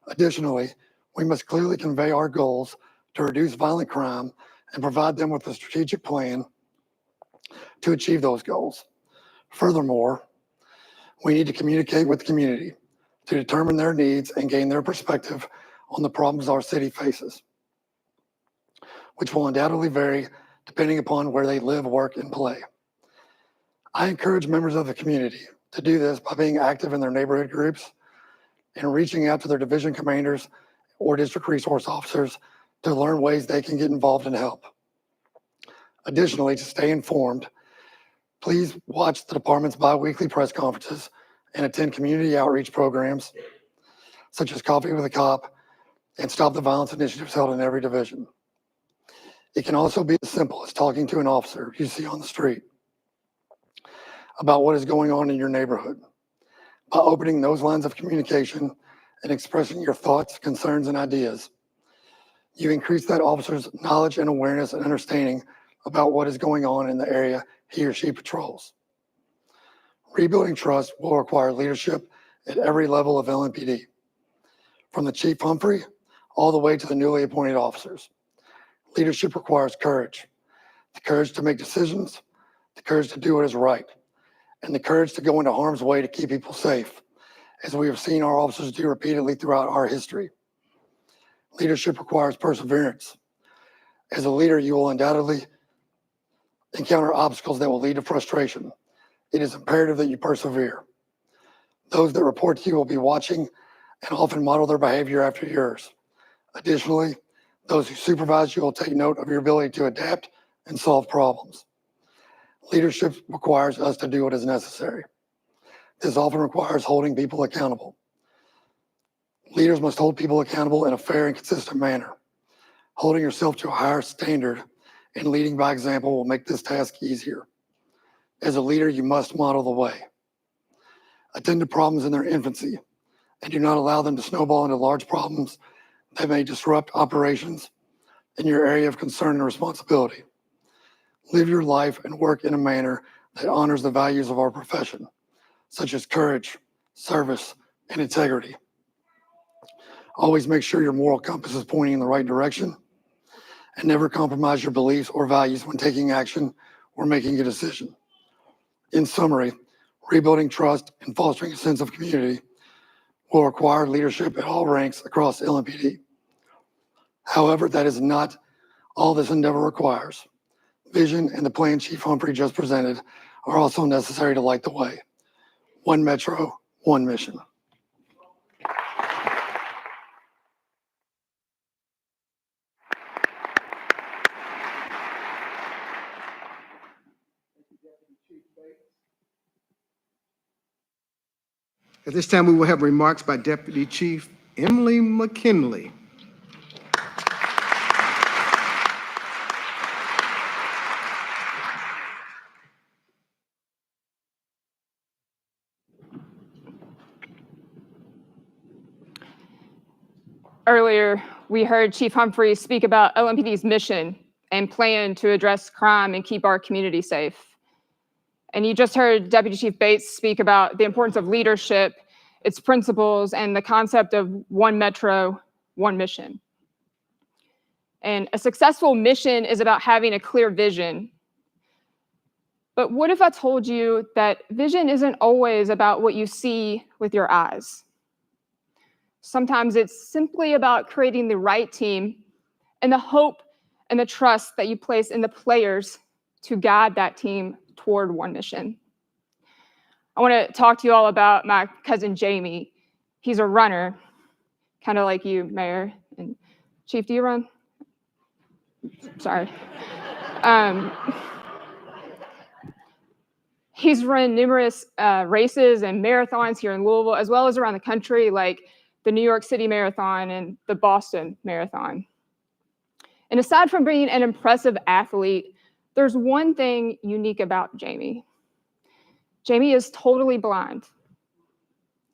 Additionally, we must clearly convey our goals to reduce violent crime and provide them with a strategic plan to achieve those goals. Furthermore, we need to communicate with the community to determine their needs and gain their perspective on the problems our city faces, which will undoubtedly vary depending upon where they live, work, and play. I encourage members of the community to do this by being active in their neighborhood groups and reaching out to their division commanders or district resource officers to learn ways they can get involved and help. Additionally, to stay informed, please watch the department's bi-weekly press conferences and attend community outreach programs such as Coffee with a Cop and stop the violence initiatives held in every division. It can also be as simple as talking to an officer you see on the street about what is going on in your neighborhood. By opening those lines of communication and expressing your thoughts, concerns, and ideas, you increase that officer's knowledge and awareness and understanding about what is going on in the area he or she patrols. Rebuilding trust will require leadership at every level of LMPD, from the Chief Humphrey all the way to the newly appointed officers. Leadership requires courage, the courage to make decisions, the courage to do what is right, and the courage to go into harm's way to keep people safe, as we have seen our officers do repeatedly throughout our history. Leadership requires perseverance. As a leader, you will undoubtedly encounter obstacles that will lead to frustration. It is imperative that you persevere. Those that report to you will be watching and often model their behavior after yours. Additionally, those who supervise you will take note of your ability to adapt and solve problems. Leadership requires us to do what is necessary. This often requires holding people accountable. Leaders must hold people accountable in a fair and consistent manner. Holding yourself to a higher standard and leading by example will make this task easier. As a leader, you must model the way. Attend to problems in their infancy and do not allow them to snowball into large problems that may disrupt operations in your area of concern and responsibility. Live your life and work in a manner that honors the values of our profession, such as courage, service, and integrity. Always make sure your moral compass is pointing in the right direction, and never compromise your beliefs or values when taking action or making a decision. In summary, rebuilding trust and fostering a sense of community will require leadership at all ranks across LMPD. However, that is not all this endeavor requires. Vision and the plan Chief Humphrey just presented are also necessary to light the way. One Metro, one mission. At this time, we will have remarks by Deputy Chief Emily McKinley. Earlier, we heard Chief Humphrey speak about LMPD's mission and plan to address crime and keep our community safe. And you just heard Deputy Chief Bates speak about the importance of leadership, its principles, and the concept of one Metro, one mission. And a successful mission is about having a clear vision. But what if I told you that vision isn't always about what you see with your eyes? Sometimes it's simply about creating the right team and the hope and the trust that you place in the players to guide that team toward one mission. I want to talk to you all about my cousin Jamie. He's a runner, kind of like you, Mayor. And Chief, do you run? Sorry. He's run numerous races and marathons here in Louisville, as well as around the country, like the New York City Marathon and the Boston Marathon. And aside from being an impressive athlete, there's one thing unique about Jamie. Jamie is totally blind.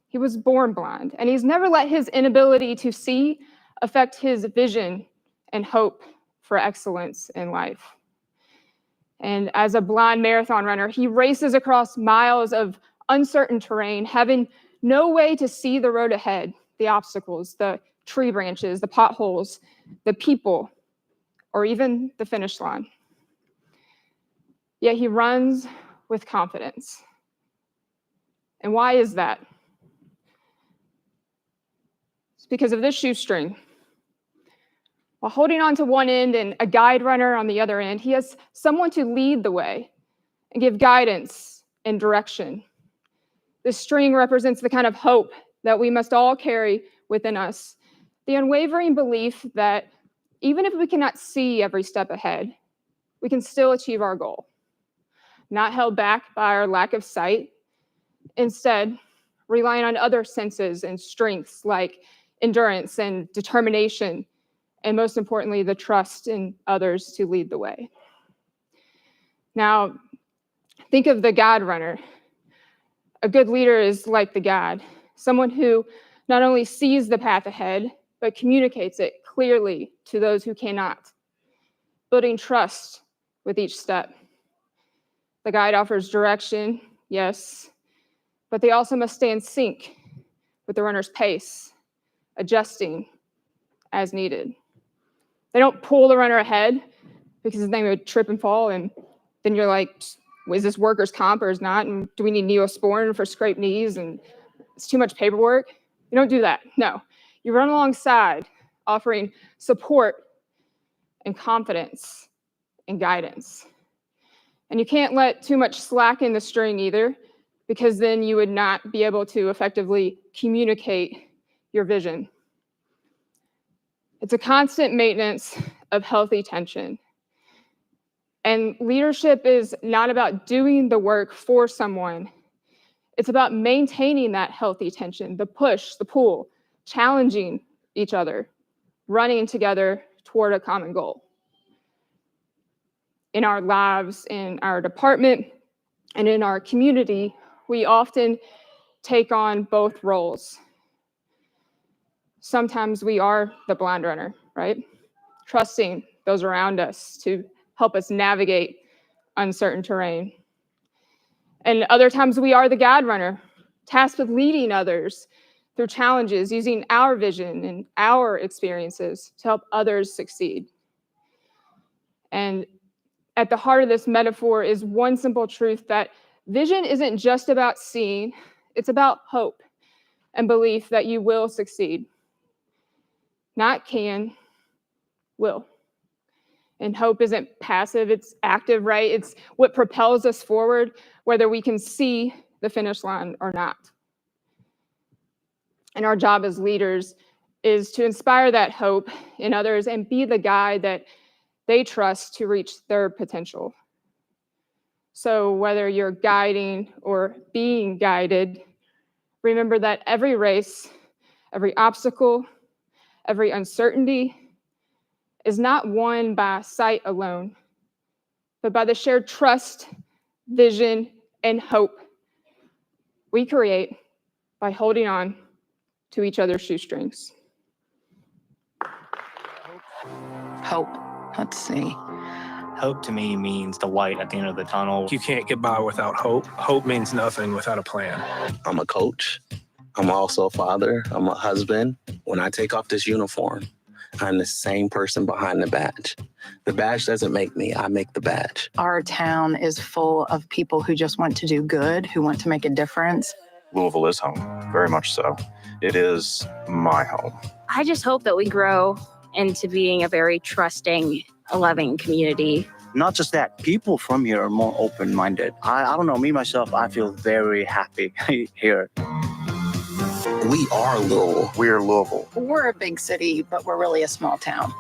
He was born blind, and he's never let his inability to see affect his vision and hope for excellence in life. And as a blind marathon runner, he races across miles of uncertain terrain, having no way to see the road ahead, the obstacles, the tree branches, the potholes, the people, or even the finish line. Yet he runs with confidence. And why is that? It's because of this shoestring. While holding on to one end and a guide runner on the other end, he has someone to lead the way and give guidance and direction. This string represents the kind of hope that we must all carry within us, the unwavering belief that even if we cannot see every step ahead, we can still achieve our goal, not held back by our lack of sight, instead relying on other senses and strengths like endurance and determination, and most importantly, the trust in others to lead the way. Now, think of the guide runner. A good leader is like the guide, someone who not only sees the path ahead, but communicates it clearly to those who cannot, building trust with each step. The guide offers direction, yes, but they also must stay in sync with the runner's pace, adjusting as needed. They don't pull the runner ahead because they would trip and fall, and then you're like, is this workers' comp or is not? And do we need Neosporin for scraped knees? And it's too much paperwork. You don't do that. No. You run alongside, offering support and confidence and guidance. And you can't let too much slack in the string either, because then you would not be able to effectively communicate your vision. It's a constant maintenance of healthy tension. And leadership is not about doing the work for someone. It's about maintaining that healthy tension, the push, the pull, challenging each other, running together toward a common goal. In our lives, in our department, and in our community, we often take on both roles. Sometimes we are the blind runner, right? Trusting those around us to help us navigate uncertain terrain. And other times we are the guide runner, tasked with leading others through challenges, using our vision and our experiences to help others succeed. And at the heart of this metaphor is one simple truth, that vision isn't just about seeing, it's about hope and belief that you will succeed. Not can, will. And hope isn't passive, it's active, right? It's what propels us forward, whether we can see the finish line or not. And our job as leaders is to inspire that hope in others and be the guide that they trust to reach their potential. So whether you're guiding or being guided, remember that every race, every obstacle, every uncertainty is not won by sight alone, but by the shared trust, vision, and hope we create by holding on to each other's shoestrings. Hope. Let's see. Hope to me means the light at the end of the tunnel. You can't get by without hope. Hope means nothing without a plan. I'm a coach. I'm also a father. I'm a husband. When I take off this uniform, I'm the same person behind the badge. The badge doesn't make me, I make the badge. Our town is full of people who just want to do good, who want to make a difference. Louisville is home, very much so. It is my home. I just hope that we grow into being a very trusting, loving community. Not just that, people from here are more open-minded. I don't know, me, myself, I feel very happy here. We are Louisville. We're Louisville. We're a big city, but we're really a small town.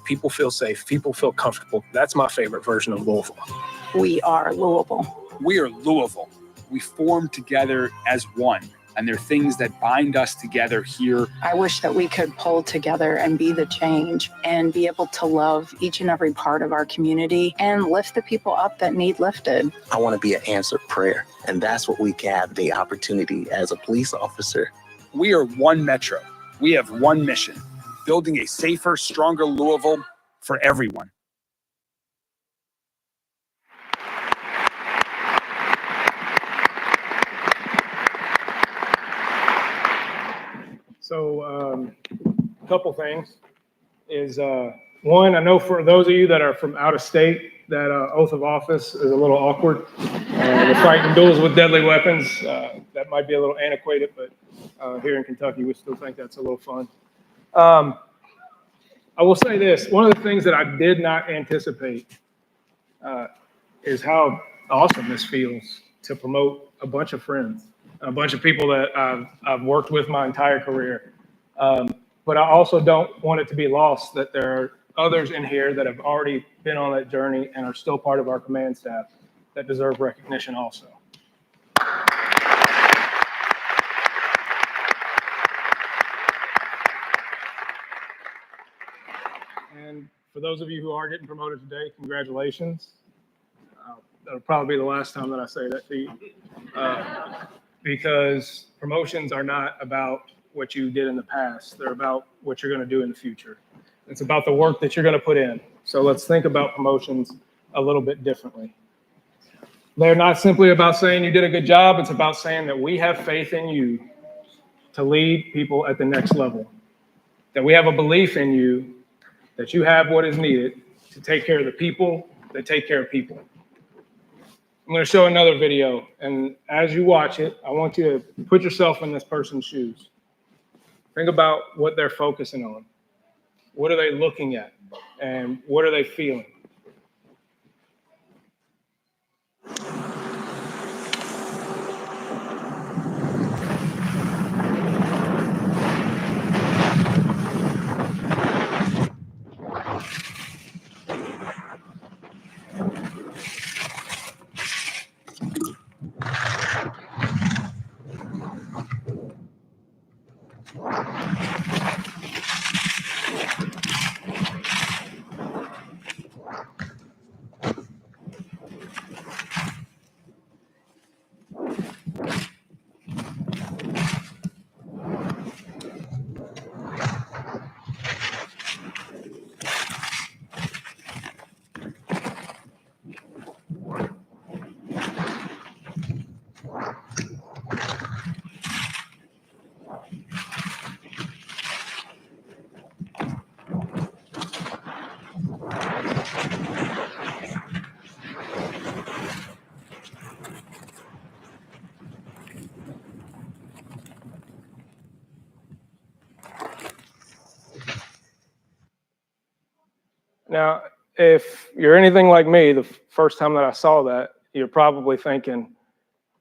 People feel safe. People feel comfortable. That's my favorite version of Louisville. We are Louisville. We are Louisville. We form together as one, and there are things that bind us together here. I wish that we could pull together and be the change and be able to love each and every part of our community and lift the people up that need lifted. I want to be an answered prayer, and that's what we have the opportunity as a police officer. We are one Metro. We have one mission, building a safer, stronger Louisville for everyone. So a couple things is one, I know for those of you that are from out of state, that oath of office is a little awkward. We're fighting duels with deadly weapons. That might be a little antiquated, but here in Kentucky, we still think that's a little fun. I will say this, one of the things that I did not anticipate is how awesome this feels to promote a bunch of friends, a bunch of people that I've worked with my entire career. But I also don't want it to be lost that there are others in here that have already been on that journey and are still part of our command staff that deserve recognition also. for those of you who are getting promoted today, congratulations. That'll probably be the last time that I say that to you. Because promotions are not about what you did in the past. They're about what you're going to do in the future. It's about the work that you're going to put in. So let's think about promotions a little bit differently. They're not simply about saying you did a good job. It's about saying that we have faith in you to lead people at the next level. That we have a belief in you that you have what is needed to take care of the people that take care of people. I'm going to show another video, and as you watch it, I want you to put yourself in this person's shoes. Think about what they're focusing on. What are they looking at? And what are they feeling? Now, if you're anything like me, the first time that I saw that, you're probably thinking,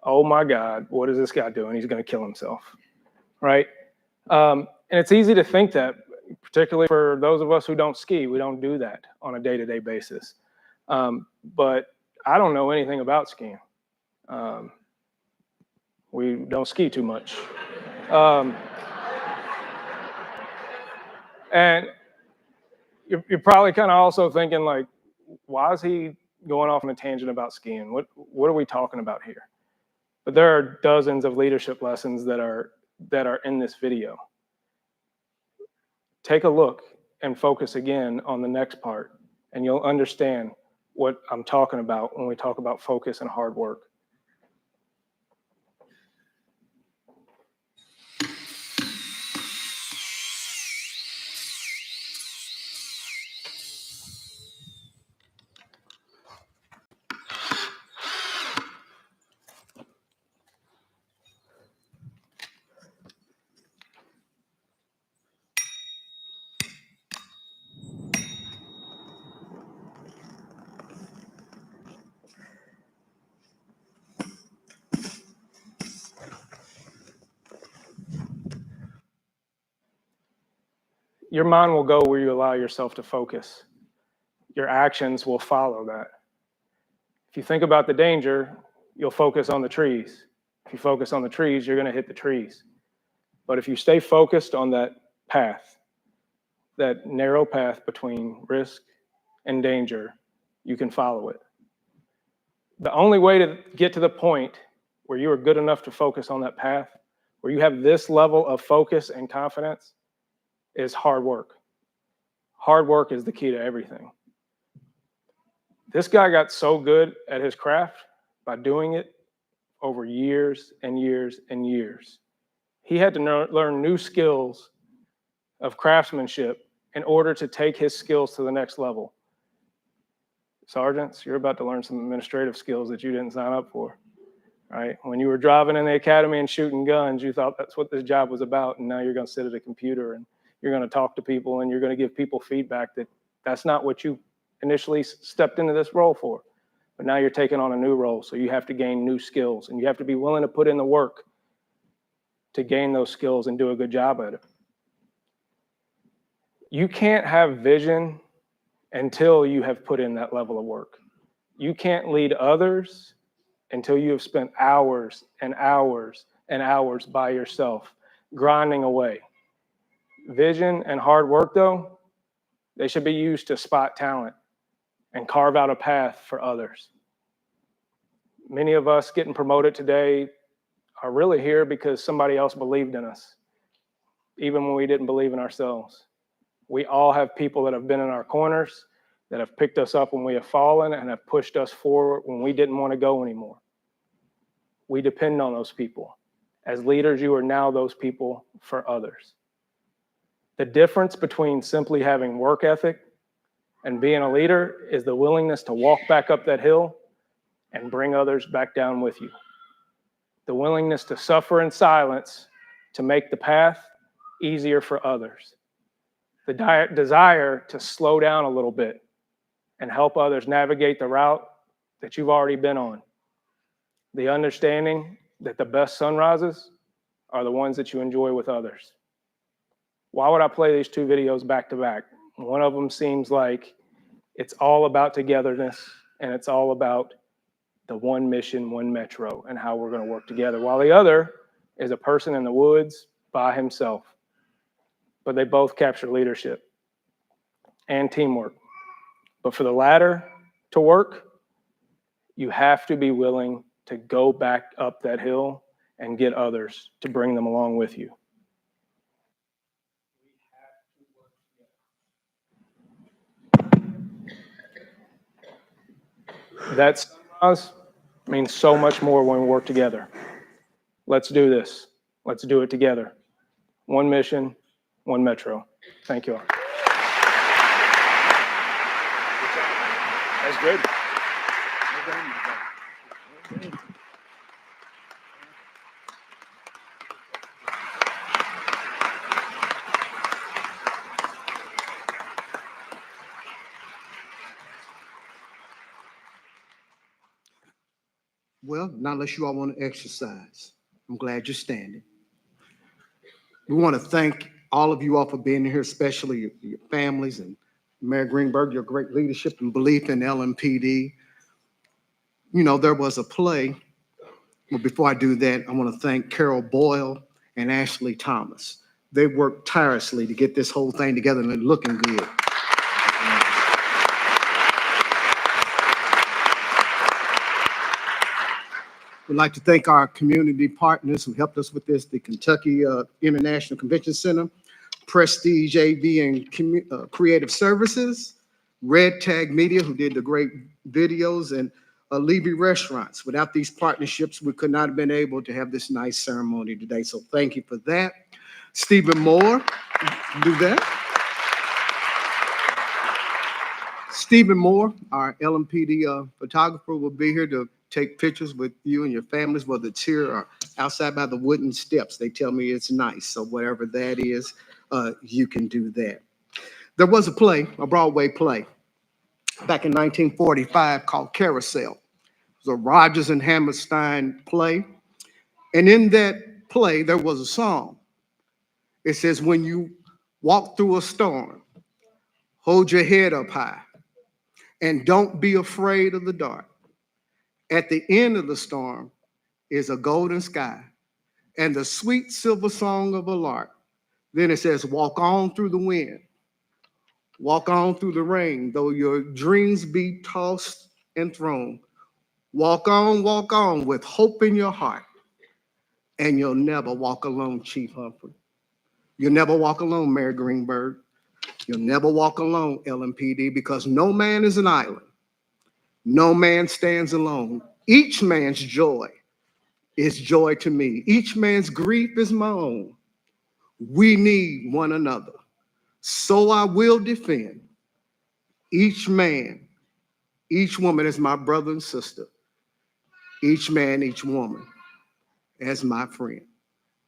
oh my God, what is this guy doing? He's going to kill himself, right? And it's easy to think that, particularly for those of us who don't ski. We don't do that on a day-to-day basis. But I don't know anything about skiing. We don't ski too much. And you're probably kind of also thinking, like, why is he going off on a tangent about skiing? What are we talking about here? But there are dozens of leadership lessons that are in this video. Take a look and focus again on the next part, and you'll understand what I'm talking about when we talk about focus and hard work. Your mind will go where you allow yourself to focus. Your actions will follow that. If you think about the danger, you'll focus on the trees. If you focus on the trees, you're going to hit the trees. But if you stay focused on that path, that narrow path between risk and danger, you can follow it. The only way to get to the point where you are good enough to focus on that path, where you have this level of focus and confidence, is hard work. Hard work is the key to everything. This guy got so good at his craft by doing it over years and years and years. He had to learn new skills of craftsmanship in order to take his skills to the next level. Sergeants, you're about to learn some administrative skills that you didn't sign up for, right? When you were driving in the academy and shooting guns, you thought that's what this job was about, and now you're going to sit at a computer and you're going to talk to people and you're going to give people feedback that's not what you initially stepped into this role for. But now you're taking on a new role, so you have to gain new skills, and you have to be willing to put in the work to gain those skills and do a good job at it. You can't have vision until you have put in that level of work. You can't lead others until you have spent hours and hours and hours by yourself, grinding away. Vision and hard work, though, They should be used to spot talent and carve out a path for others. Many of us getting promoted today are really here because somebody else believed in us, even when we didn't believe in ourselves. We all have people that have been in our corners, that have picked us up when we have fallen and have pushed us forward when we didn't want to go anymore. We depend on those people. As leaders, you are now those people for others. The difference between simply having work ethic and being a leader is the willingness to walk back up that hill and bring others back down with you. The willingness to suffer in silence to make the path easier for others. The desire to slow down a little bit and help others navigate the route that you've already been on. The understanding that the best sunrises are the ones that you enjoy with others. Why would I play these two videos back to back? One of them seems like it's all about togetherness and it's all about the one mission, one metro, and how we're going to work together, while the other is a person in the woods by himself. But they both capture leadership and teamwork. But for the latter to work, you have to be willing to go back up that hill and get others to bring them along with you. That sunrise means so much more when we work together. Let's do this. Let's do it together. One mission, one metro. Thank you all. That's good. Well, not unless you all want to exercise. I'm glad you're standing. We want to thank all of you all for being here, especially your families and Mayor Greenberg, your great leadership and belief in LMPD. You know, there was a play. Well, before I do that, I want to thank Carol Boyle and Ashley Thomas. They worked tirelessly to get this whole thing together and it's looking good. We'd like to thank our community partners who helped us with this, the Kentucky International Convention Center, Prestige AV and Creative Services, Red Tag Media, who did the great videos, and Levy Restaurants. Without these partnerships, we could not have been able to have this nice ceremony today. So thank you for that. Stephen Moore, do that. Stephen Moore, our LMPD photographer, will be here to take pictures with you and your families, whether it's here or outside by the wooden steps. They tell me it's nice. So whatever that is, you can do that. There was a play, a Broadway play, back in 1945 called Carousel. It was a Rodgers and Hammerstein play. And in that play, there was a song. It says, when you walk through a storm, hold your head up high and don't be afraid of the dark. At the end of the storm is a golden sky and the sweet silver song of a lark. Then it says, walk on through the wind, walk on through the rain, though your dreams be tossed and thrown. Walk on with hope in your heart, and you'll never walk alone, Chief Humphrey. You'll never walk alone, Mayor Greenberg. You'll never walk alone, LMPD, because no man is an island. No man stands alone. Each man's joy is joy to me. Each man's grief is my own. We need one another. So I will defend each man, each woman as my brother and sister. Each man, each woman as my friend.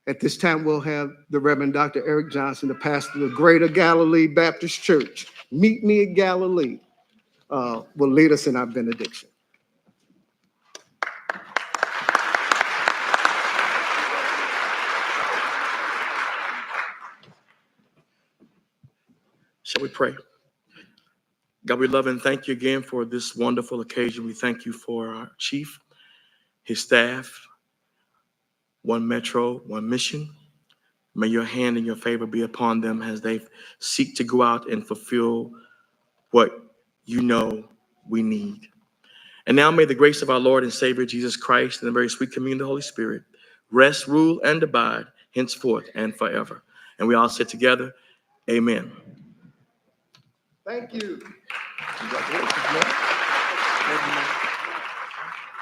At this time, we'll have the Reverend Dr. Eric Johnson, the pastor of the Greater Galilee Baptist Church. Meet me at Galilee. Will lead us in our benediction. Shall we pray? God, we love and thank you again for this wonderful occasion. We thank you for our chief, his staff, one metro, one mission. May your hand and your favor be upon them as they seek to go out and fulfill what you know we need. And now may the grace of our Lord and Savior Jesus Christ and the very sweet communion of the Holy Spirit rest, rule, and abide henceforth and forever. And we all sit together. Amen. Thank you.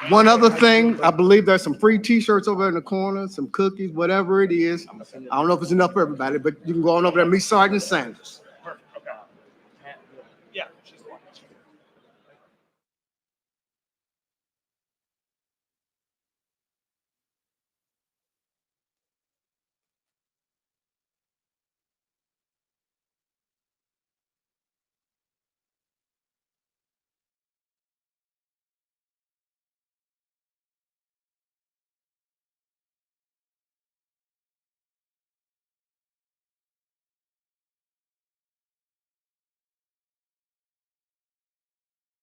One other thing, I believe there's some free t-shirts over in the corner, some cookies, whatever it is. I don't know if it's enough for everybody, but you can go on over there and meet Sergeant Sanders.